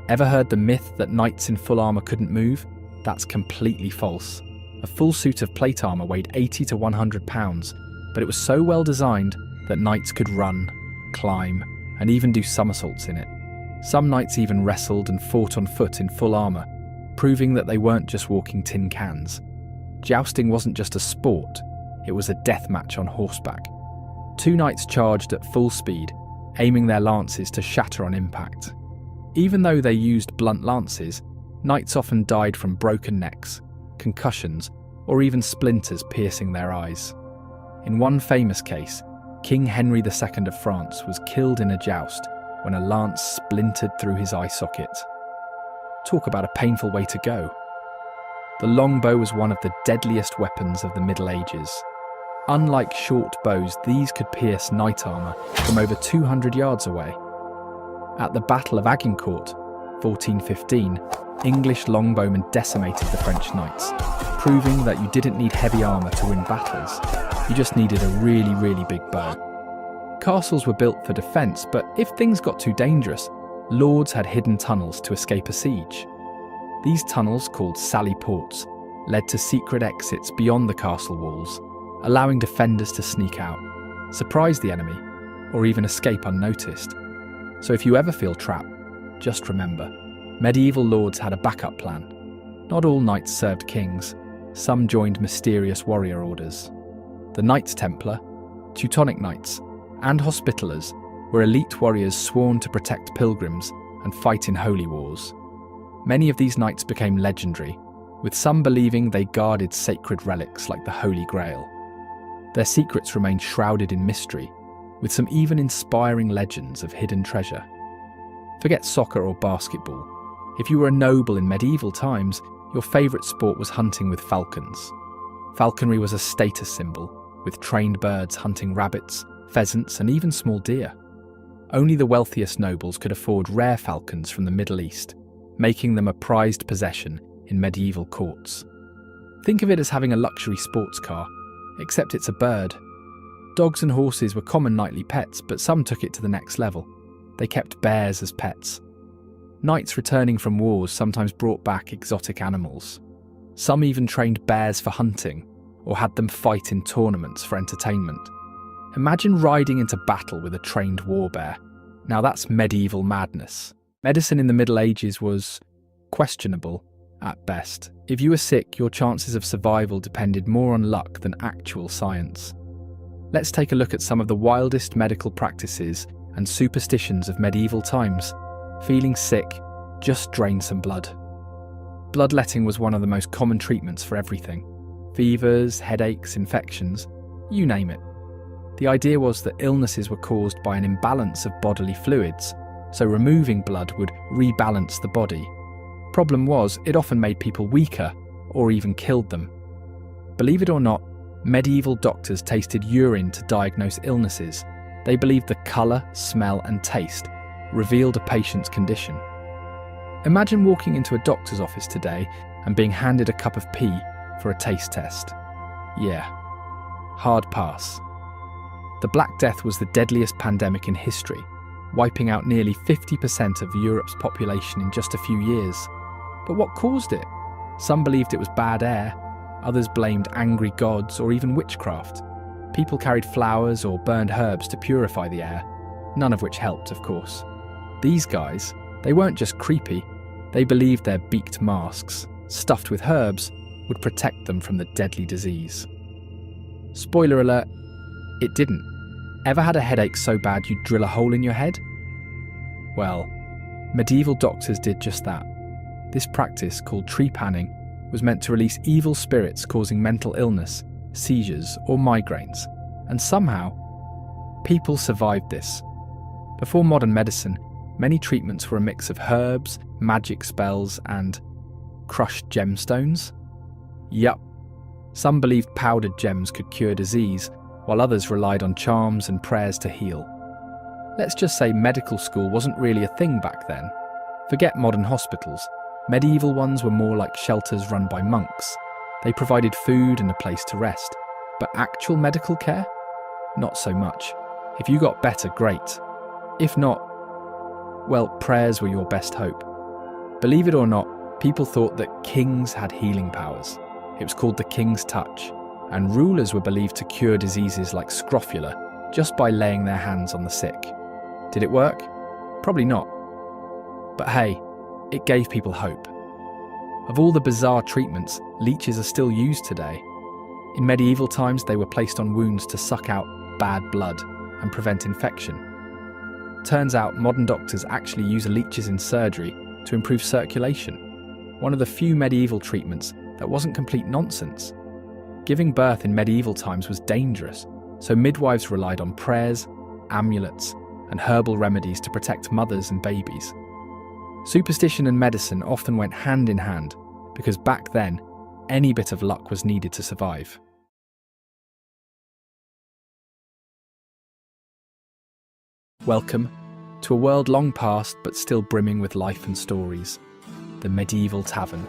Ever heard the myth that knights in full armour couldn't move? That's completely false. A full suit of plate armour weighed 80 to 100 pounds, but it was so well designed that knights could run, climb, and even do somersaults in it. Some knights even wrestled and fought on foot in full armour, proving that they weren't just walking tin cans. Jousting wasn't just a sport, it was a death match on horseback. 2 knights charged at full speed, aiming their lances to shatter on impact. Even though they used blunt lances, knights often died from broken necks, concussions, or even splinters piercing their eyes. In one famous case, King Henry II of France was killed in a joust when a lance splintered through his eye socket. Talk about a painful way to go. The longbow was one of the deadliest weapons of the Middle Ages. Unlike short bows, these could pierce knight armour from over 200 yards away. At the Battle of Agincourt, 1415, English longbowmen decimated the French knights, proving that you didn't need heavy armour to win battles, you just needed a really, really big bow. Castles were built for defence, but if things got too dangerous, lords had hidden tunnels to escape a siege. These tunnels, called sally ports, led to secret exits beyond the castle walls, allowing defenders to sneak out, surprise the enemy, or even escape unnoticed. So if you ever feel trapped, just remember, medieval lords had a backup plan. Not all knights served kings, some joined mysterious warrior orders. The Knights Templar, Teutonic Knights, and Hospitallers were elite warriors sworn to protect pilgrims and fight in holy wars. Many of these knights became legendary, with some believing they guarded sacred relics like the Holy Grail. Their secrets remained shrouded in mystery, with some even inspiring legends of hidden treasure. Forget soccer or basketball. If you were a noble in medieval times, your favourite sport was hunting with falcons. Falconry was a status symbol, with trained birds hunting rabbits, pheasants, and even small deer. Only the wealthiest nobles could afford rare falcons from the Middle East, making them a prized possession in medieval courts. Think of it as having a luxury sports car, except it's a bird. Dogs and horses were common nightly pets, but some took it to the next level. They kept bears as pets. Knights returning from wars sometimes brought back exotic animals. Some even trained bears for hunting, or had them fight in tournaments for entertainment. Imagine riding into battle with a trained warbear. Now that's medieval madness. Medicine in the Middle Ages was questionable at best. If you were sick, your chances of survival depended more on luck than actual science. Let's take a look at some of the wildest medical practices and superstitions of medieval times. Feeling sick? Just drain some blood. Bloodletting was one of the most common treatments for everything. Fevers, headaches, infections, you name it. The idea was that illnesses were caused by an imbalance of bodily fluids, so removing blood would rebalance the body. Problem was, it often made people weaker, or even killed them. Believe it or not, medieval doctors tasted urine to diagnose illnesses. They believed the colour, smell, and taste revealed a patient's condition. Imagine walking into a doctor's office today and being handed a cup of pee for a taste test. Yeah, hard pass. The Black Death was the deadliest pandemic in history, wiping out nearly 50% of Europe's population in just a few years. But what caused it? Some believed it was bad air, others blamed angry gods or even witchcraft. People carried flowers or burned herbs to purify the air, none of which helped, of course. These guys, they weren't just creepy, they believed their beaked masks, stuffed with herbs, would protect them from the deadly disease. Spoiler alert, it didn't. Ever had a headache so bad you'd drill a hole in your head? Well, medieval doctors did just that. This practice, called trepanning, was meant to release evil spirits causing mental illness, seizures, or migraines, and somehow, people survived this. Before modern medicine, many treatments were a mix of herbs, magic spells, and crushed gemstones. Yup, some believed powdered gems could cure disease, while others relied on charms and prayers to heal. Let's just say medical school wasn't really a thing back then. Forget modern hospitals. Medieval ones were more like shelters run by monks. They provided food and a place to rest. But actual medical care? Not so much. If you got better, great. If not, well, prayers were your best hope. Believe it or not, people thought that kings had healing powers. It was called the king's touch, and rulers were believed to cure diseases like scrofula just by laying their hands on the sick. Did it work? Probably not. But hey, it gave people hope. Of all the bizarre treatments, leeches are still used today. In medieval times, they were placed on wounds to suck out bad blood and prevent infection. Turns out modern doctors actually use leeches in surgery to improve circulation, one of the few medieval treatments that wasn't complete nonsense. Giving birth in medieval times was dangerous, so midwives relied on prayers, amulets, and herbal remedies to protect mothers and babies. Superstition and medicine often went hand in hand, because back then, any bit of luck was needed to survive. Welcome to a world long past but still brimming with life and stories. The medieval tavern.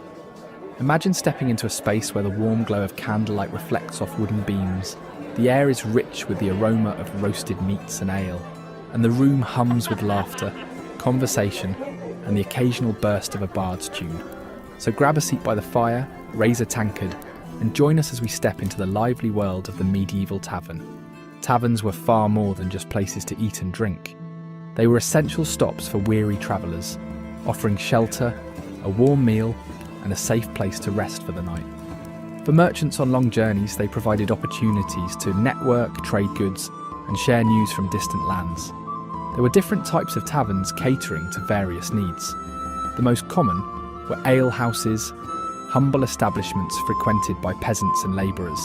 Imagine stepping into a space where the warm glow of candlelight reflects off wooden beams. The air is rich with the aroma of roasted meats and ale, and the room hums with laughter, conversation, and the occasional burst of a bard's tune. So grab a seat by the fire, raise a tankard, and join us as we step into the lively world of the medieval tavern. Taverns were far more than just places to eat and drink. They were essential stops for weary travellers, offering shelter, a warm meal, and a safe place to rest for the night. For merchants on long journeys, they provided opportunities to network, trade goods, and share news from distant lands. There were different types of taverns catering to various needs. The most common were ale houses, humble establishments frequented by peasants and labourers.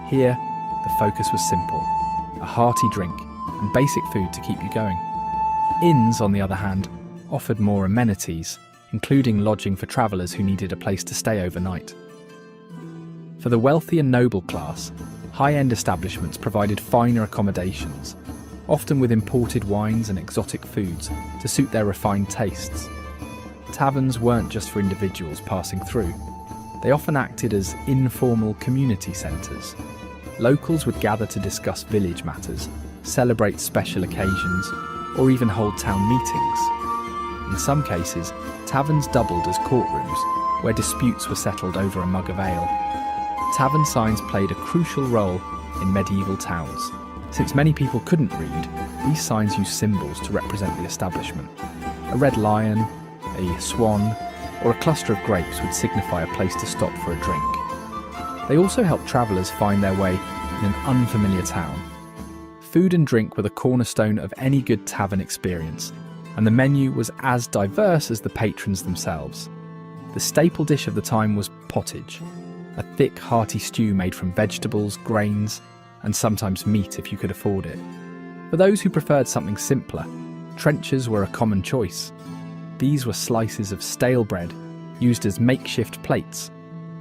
Here, the focus was simple: a hearty drink and basic food to keep you going. Inns, on the other hand, offered more amenities, including lodging for travellers who needed a place to stay overnight. For the wealthy and noble class, high-end establishments provided finer accommodations, often with imported wines and exotic foods to suit their refined tastes. Taverns weren't just for individuals passing through. They often acted as informal community centres. Locals would gather to discuss village matters, celebrate special occasions, or even hold town meetings. In some cases, taverns doubled as courtrooms, where disputes were settled over a mug of ale. Tavern signs played a crucial role in medieval towns. Since many people couldn't read, these signs used symbols to represent the establishment. A red lion, a swan, or a cluster of grapes would signify a place to stop for a drink. They also helped travellers find their way in an unfamiliar town. Food and drink were the cornerstone of any good tavern experience, and the menu was as diverse as the patrons themselves. The staple dish of the time was pottage, a thick, hearty stew made from vegetables, grains, and sometimes meat if you could afford it. For those who preferred something simpler, trenchers were a common choice. These were slices of stale bread used as makeshift plates,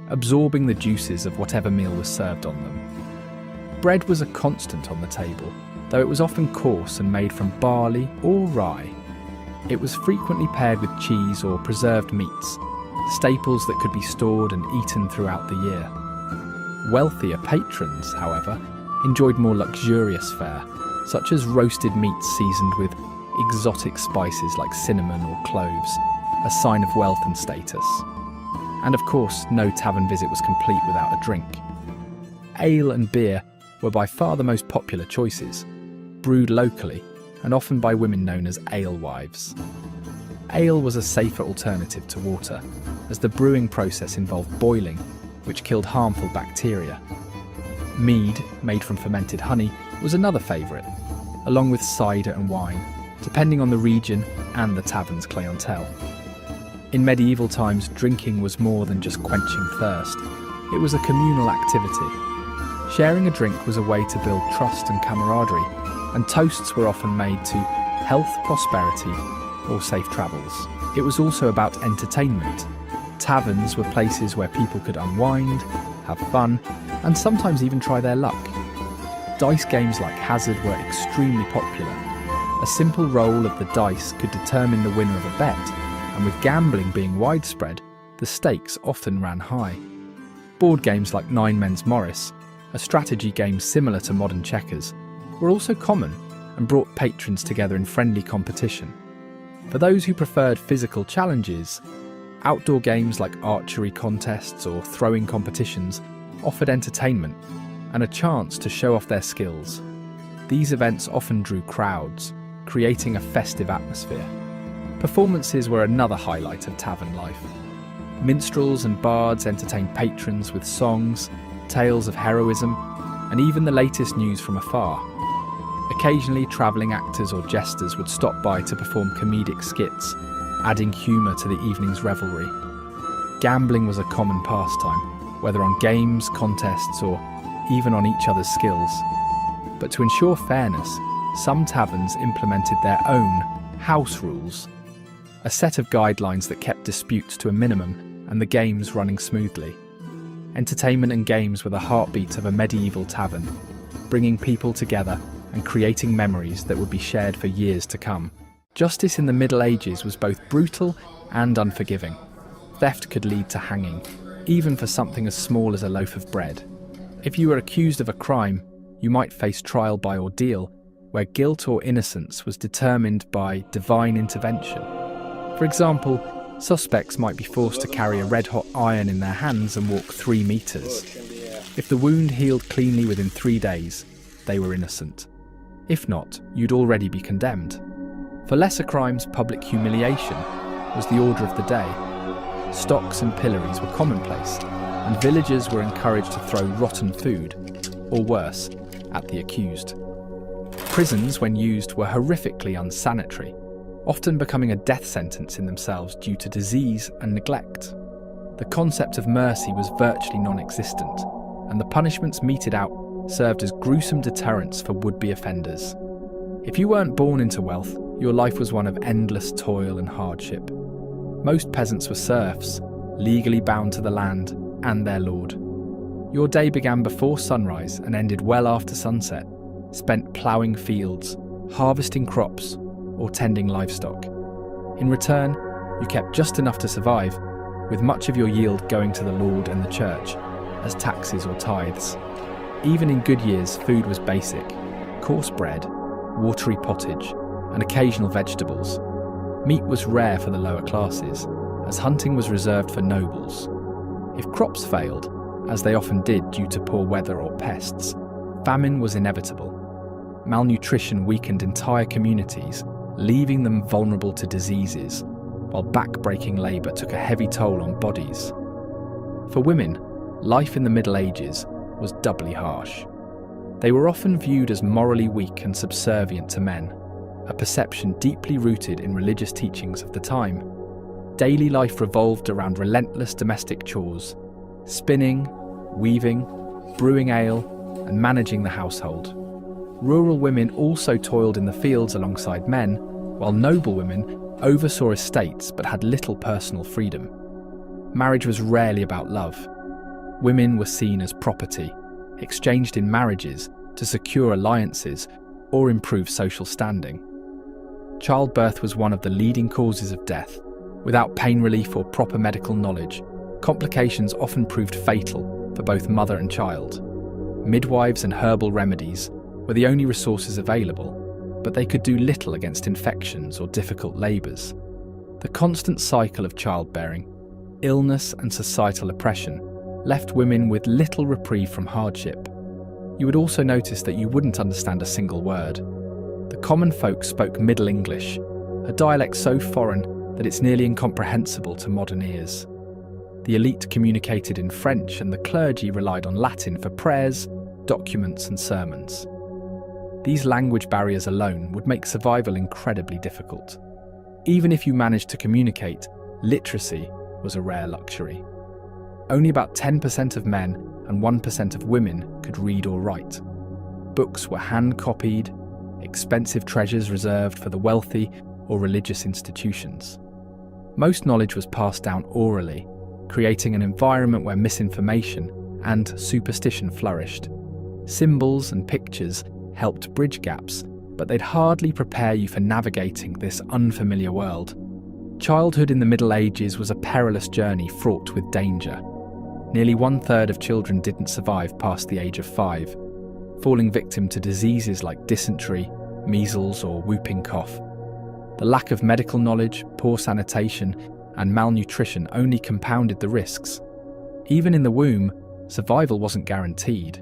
absorbing the juices of whatever meal was served on them. Bread was a constant on the table, though it was often coarse and made from barley or rye. It was frequently paired with cheese or preserved meats, staples that could be stored and eaten throughout the year. Wealthier patrons, however, enjoyed more luxurious fare, such as roasted meats seasoned with exotic spices like cinnamon or cloves, a sign of wealth and status. And of course, no tavern visit was complete without a drink. Ale and beer were by far the most popular choices, brewed locally and often by women known as alewives. Ale was a safer alternative to water, as the brewing process involved boiling, which killed harmful bacteria. Mead, made from fermented honey, was another favourite, along with cider and wine, depending on the region and the tavern's clientele. In medieval times, drinking was more than just quenching thirst. It was a communal activity. Sharing a drink was a way to build trust and camaraderie, and toasts were often made to health, prosperity, or safe travels. It was also about entertainment. Taverns were places where people could unwind, have fun, and sometimes even try their luck. Dice games like Hazard were extremely popular. A simple roll of the dice could determine the winner of a bet, and with gambling being widespread, the stakes often ran high. Board games like Nine Men's Morris, a strategy game similar to modern checkers, were also common and brought patrons together in friendly competition. For those who preferred physical challenges, outdoor games like archery contests or throwing competitions offered entertainment and a chance to show off their skills. These events often drew crowds, creating a festive atmosphere. Performances were another highlight of tavern life. Minstrels and bards entertained patrons with songs, tales of heroism, and even the latest news from afar. Occasionally, travelling actors or jesters would stop by to perform comedic skits, adding humour to the evening's revelry. Gambling was a common pastime, whether on games, contests, or even on each other's skills. But to ensure fairness, some taverns implemented their own house rules, a set of guidelines that kept disputes to a minimum and the games running smoothly. Entertainment and games were the heartbeat of a medieval tavern, bringing people together and creating memories that would be shared for years to come. Justice in the Middle Ages was both brutal and unforgiving. Theft could lead to hanging, even for something as small as a loaf of bread. If you were accused of a crime, you might face trial by ordeal, where guilt or innocence was determined by divine intervention. For example, suspects might be forced to carry a red-hot iron in their hands and walk 3 meters. If the wound healed cleanly within 3 days, they were innocent. If not, you'd already be condemned. For lesser crimes, public humiliation was the order of the day. Stocks and pillories were commonplace, and villagers were encouraged to throw rotten food, or worse, at the accused. Prisons, when used, were horrifically unsanitary, often becoming a death sentence in themselves due to disease and neglect. The concept of mercy was virtually non-existent, and the punishments meted out served as gruesome deterrents for would-be offenders. If you weren't born into wealth, your life was one of endless toil and hardship. Most peasants were serfs, legally bound to the land and their lord. Your day began before sunrise and ended well after sunset, spent ploughing fields, harvesting crops, or tending livestock. In return, you kept just enough to survive, with much of your yield going to the Lord and the church, as taxes or tithes. Even in good years, food was basic: coarse bread, watery pottage, and occasional vegetables. Meat was rare for the lower classes, as hunting was reserved for nobles. If crops failed, as they often did due to poor weather or pests, famine was inevitable. Malnutrition weakened entire communities, leaving them vulnerable to diseases, while back-breaking labour took a heavy toll on bodies. For women, life in the Middle Ages was doubly harsh. They were often viewed as morally weak and subservient to men, a perception deeply rooted in religious teachings of the time. Daily life revolved around relentless domestic chores: spinning, weaving, brewing ale, and managing the household. Rural women also toiled in the fields alongside men, while noble women oversaw estates but had little personal freedom. Marriage was rarely about love. Women were seen as property, exchanged in marriages to secure alliances or improve social standing. Childbirth was one of the leading causes of death. Without pain relief or proper medical knowledge, complications often proved fatal for both mother and child. Midwives and herbal remedies were the only resources available, but they could do little against infections or difficult labours. The constant cycle of childbearing, illness and societal oppression left women with little reprieve from hardship. You would also notice that you wouldn't understand a single word. The common folk spoke Middle English, a dialect so foreign that it's nearly incomprehensible to modern ears. The elite communicated in French and the clergy relied on Latin for prayers, documents and sermons. These language barriers alone would make survival incredibly difficult. Even if you managed to communicate, literacy was a rare luxury. Only about 10% of men and 1% of women could read or write. Books were hand-copied, expensive treasures reserved for the wealthy or religious institutions. Most knowledge was passed down orally, creating an environment where misinformation and superstition flourished. Symbols and pictures helped bridge gaps, but they'd hardly prepare you for navigating this unfamiliar world. Childhood in the Middle Ages was a perilous journey fraught with danger. Nearly 1/3 of children didn't survive past the age of 5, falling victim to diseases like dysentery, measles or whooping cough. The lack of medical knowledge, poor sanitation and malnutrition only compounded the risks. Even in the womb, survival wasn't guaranteed.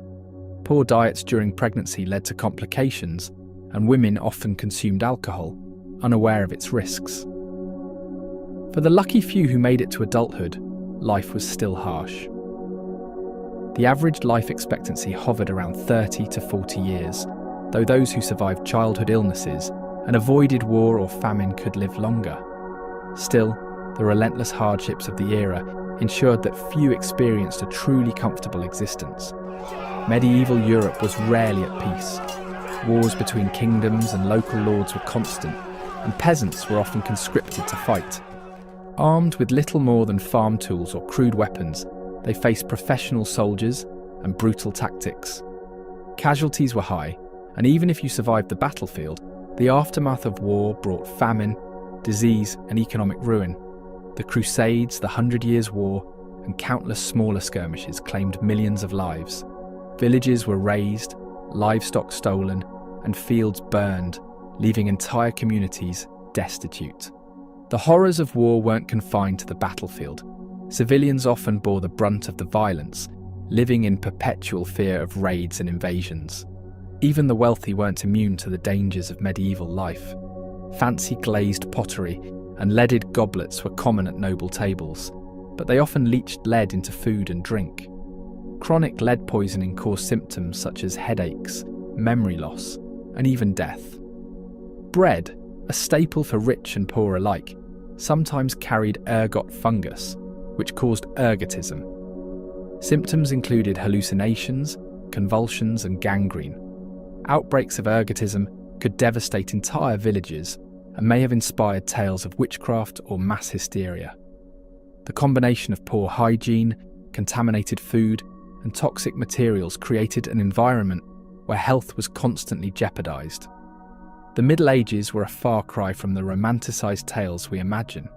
Poor diets during pregnancy led to complications, and women often consumed alcohol, unaware of its risks. For the lucky few who made it to adulthood, life was still harsh. The average life expectancy hovered around 30 to 40 years, though those who survived childhood illnesses and avoided war or famine could live longer. Still, the relentless hardships of the era ensured that few experienced a truly comfortable existence. Medieval Europe was rarely at peace. Wars between kingdoms and local lords were constant, and peasants were often conscripted to fight. Armed with little more than farm tools or crude weapons, they faced professional soldiers and brutal tactics. Casualties were high, and even if you survived the battlefield, the aftermath of war brought famine, disease, and economic ruin. The Crusades, the 100 Years' War, and countless smaller skirmishes claimed millions of lives. Villages were razed, livestock stolen, and fields burned, leaving entire communities destitute. The horrors of war weren't confined to the battlefield. Civilians often bore the brunt of the violence, living in perpetual fear of raids and invasions. Even the wealthy weren't immune to the dangers of medieval life. Fancy glazed pottery and leaded goblets were common at noble tables, but they often leached lead into food and drink. Chronic lead poisoning caused symptoms such as headaches, memory loss, and even death. Bread, a staple for rich and poor alike, sometimes carried ergot fungus, which caused ergotism. Symptoms included hallucinations, convulsions, and gangrene. Outbreaks of ergotism could devastate entire villages and may have inspired tales of witchcraft or mass hysteria. The combination of poor hygiene, contaminated food, and toxic materials created an environment where health was constantly jeopardized. The Middle Ages were a far cry from the romanticized tales we imagine.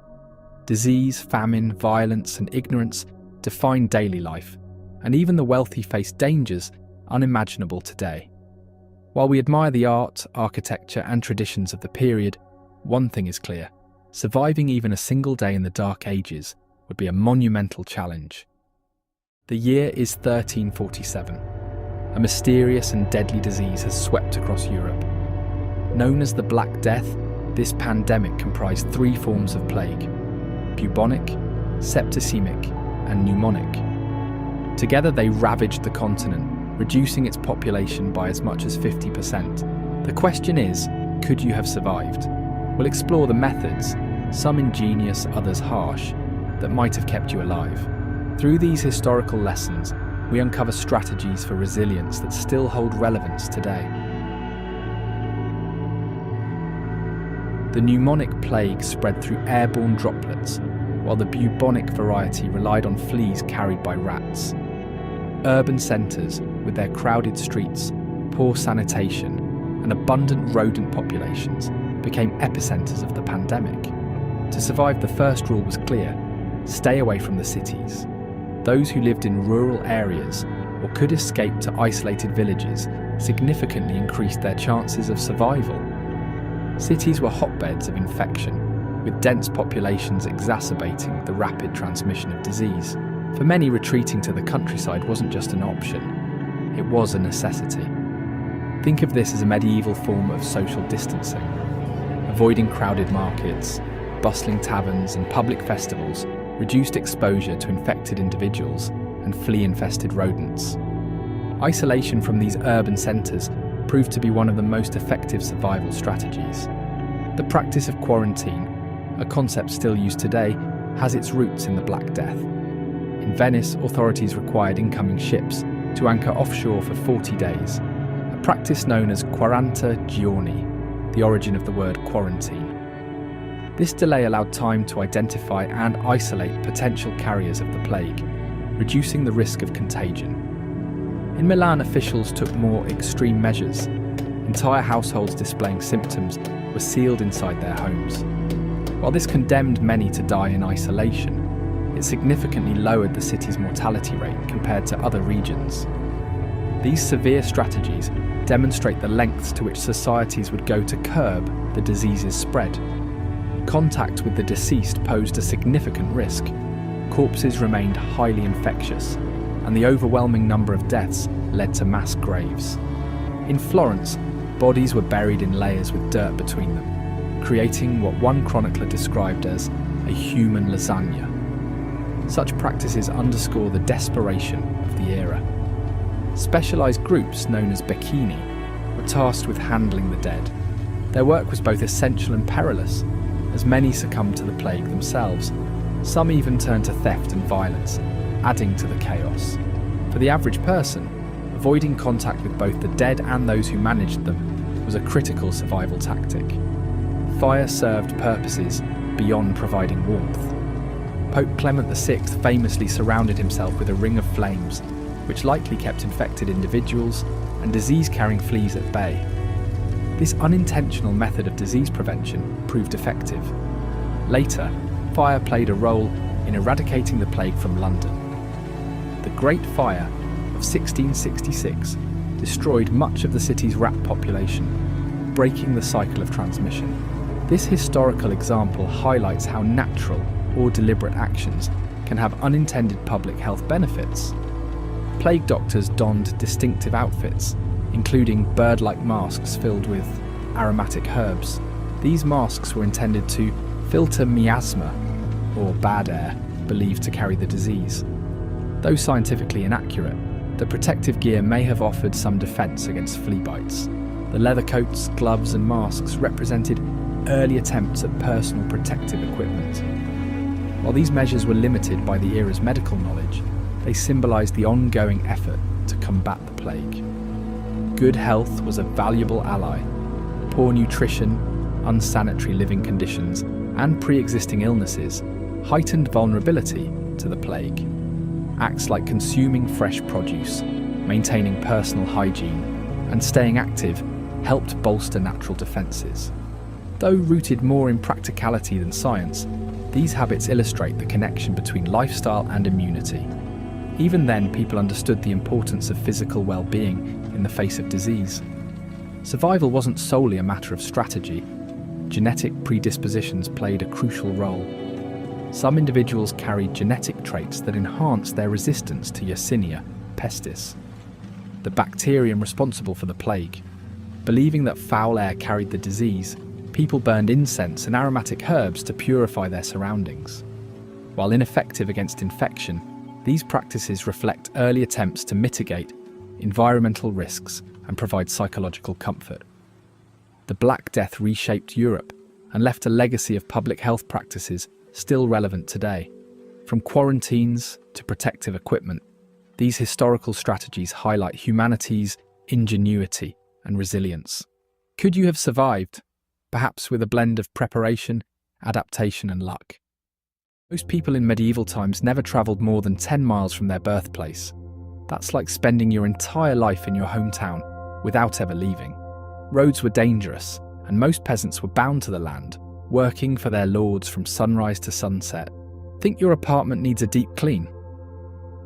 Disease, famine, violence, and ignorance defined daily life, and even the wealthy faced dangers unimaginable today. While we admire the art, architecture, and traditions of the period, one thing is clear: surviving even a single day in the Dark Ages would be a monumental challenge. The year is 1347. A mysterious and deadly disease has swept across Europe. Known as the Black Death, this pandemic comprised 3 forms of plague: bubonic, septicemic, and pneumonic. Together they ravaged the continent, reducing its population by as much as 50%. The question is, could you have survived? We'll explore the methods, some ingenious, others harsh, that might have kept you alive. Through these historical lessons, we uncover strategies for resilience that still hold relevance today. The pneumonic plague spread through airborne droplets, while the bubonic variety relied on fleas carried by rats. Urban centres, with their crowded streets, poor sanitation, and abundant rodent populations, became epicentres of the pandemic. To survive, the first rule was clear: stay away from the cities. those who lived in rural areas or could escape to isolated villages significantly increased their chances of survival. Cities were hotbeds of infection, with dense populations exacerbating the rapid transmission of disease. For many, retreating to the countryside wasn't just an option, it was a necessity. Think of this as a medieval form of social distancing. Avoiding crowded markets, bustling taverns and public festivals reduced exposure to infected individuals and flea-infested rodents. Isolation from these urban centres proved to be one of the most effective survival strategies. The practice of quarantine, a concept still used today, has its roots in the Black Death. In Venice, authorities required incoming ships to anchor offshore for 40 days, a practice known as 40 giorni, the origin of the word quarantine. This delay allowed time to identify and isolate potential carriers of the plague, reducing the risk of contagion. In Milan, officials took more extreme measures. Entire households displaying symptoms were sealed inside their homes. While this condemned many to die in isolation, it significantly lowered the city's mortality rate compared to other regions. These severe strategies demonstrate the lengths to which societies would go to curb the disease's spread. Contact with the deceased posed a significant risk. Corpses remained highly infectious, and the overwhelming number of deaths led to mass graves. In Florence, bodies were buried in layers with dirt between them, creating what one chronicler described as a human lasagna. Such practices underscore the desperation of the era. Specialised groups known as becchini were tasked with handling the dead. Their work was both essential and perilous, as many succumbed to the plague themselves. Some even turned to theft and violence, adding to the chaos. For the average person, avoiding contact with both the dead and those who managed them was a critical survival tactic. Fire served purposes beyond providing warmth. Pope Clement VI famously surrounded himself with a ring of flames, which likely kept infected individuals and disease-carrying fleas at bay. This unintentional method of disease prevention proved effective. Later, fire played a role in eradicating the plague from London. The Great Fire of 1666 destroyed much of the city's rat population, breaking the cycle of transmission. This historical example highlights how natural or deliberate actions can have unintended public health benefits. Plague doctors donned distinctive outfits, including bird-like masks filled with aromatic herbs. These masks were intended to filter miasma, or bad air, believed to carry the disease. Though scientifically inaccurate, the protective gear may have offered some defence against flea bites. The leather coats, gloves and masks represented early attempts at personal protective equipment. While these measures were limited by the era's medical knowledge, they symbolised the ongoing effort to combat the plague. Good health was a valuable ally. Poor nutrition, unsanitary living conditions, and pre-existing illnesses heightened vulnerability to the plague. Acts like consuming fresh produce, maintaining personal hygiene, and staying active helped bolster natural defences. Though rooted more in practicality than science, these habits illustrate the connection between lifestyle and immunity. Even then, people understood the importance of physical well-being in the face of disease. Survival wasn't solely a matter of strategy. Genetic predispositions played a crucial role. Some individuals carried genetic traits that enhanced their resistance to Yersinia pestis, the bacterium responsible for the plague. Believing that foul air carried the disease, people burned incense and aromatic herbs to purify their surroundings. While ineffective against infection, these practices reflect early attempts to mitigate environmental risks and provide psychological comfort. The Black Death reshaped Europe and left a legacy of public health practices still relevant today. From quarantines to protective equipment, these historical strategies highlight humanity's ingenuity and resilience. Could you have survived? Perhaps with a blend of preparation, adaptation and luck. Most people in medieval times never travelled more than 10 miles from their birthplace. That's like spending your entire life in your hometown without ever leaving. Roads were dangerous, and most peasants were bound to the land, working for their lords from sunrise to sunset. Think your apartment needs a deep clean?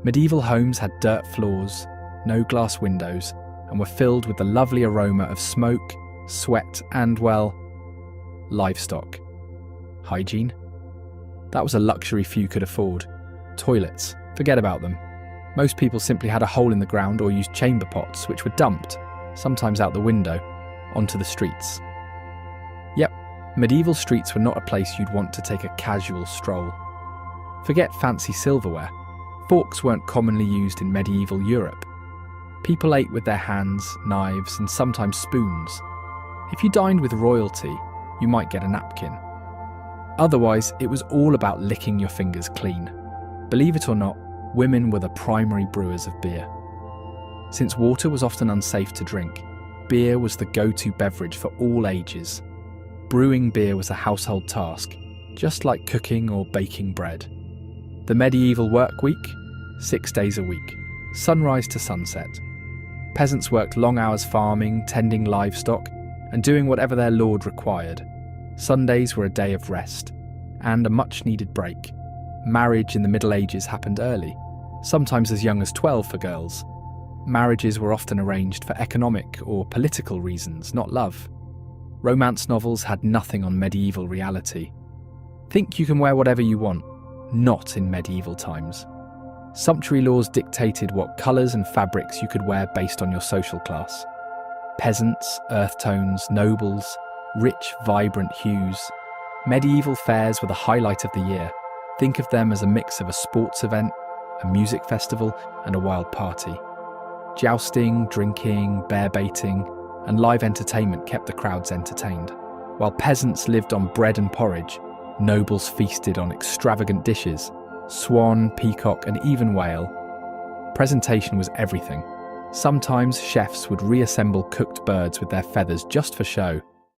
Medieval homes had dirt floors, no glass windows, and were filled with the lovely aroma of smoke, sweat, and, well, livestock. Hygiene? That was a luxury few could afford. Toilets, forget about them. Most people simply had a hole in the ground or used chamber pots, which were dumped, sometimes out the window, onto the streets. Yep, medieval streets were not a place you'd want to take a casual stroll. Forget fancy silverware. Forks weren't commonly used in medieval Europe. People ate with their hands, knives, and sometimes spoons. If you dined with royalty, you might get a napkin. Otherwise, it was all about licking your fingers clean. Believe it or not, women were the primary brewers of beer. Since water was often unsafe to drink, beer was the go-to beverage for all ages. Brewing beer was a household task, just like cooking or baking bread. The medieval work week? 6 days a week, sunrise to sunset. Peasants worked long hours farming, tending livestock, and doing whatever their lord required. Sundays were a day of rest, and a much-needed break. Marriage in the Middle Ages happened early, sometimes as young as 12 for girls. Marriages were often arranged for economic or political reasons, not love. Romance novels had nothing on medieval reality. Think you can wear whatever you want, not in medieval times. Sumptuary laws dictated what colours and fabrics you could wear based on your social class. Peasants, earth tones, nobles, rich, vibrant hues. Medieval fairs were the highlight of the year. Think of them as a mix of a sports event, a music festival, and a wild party. Jousting, drinking, bear baiting, and live entertainment kept the crowds entertained. While peasants lived on bread and porridge, nobles feasted on extravagant dishes, swan, peacock, and even whale. Presentation was everything. Sometimes chefs would reassemble cooked birds with their feathers just for show.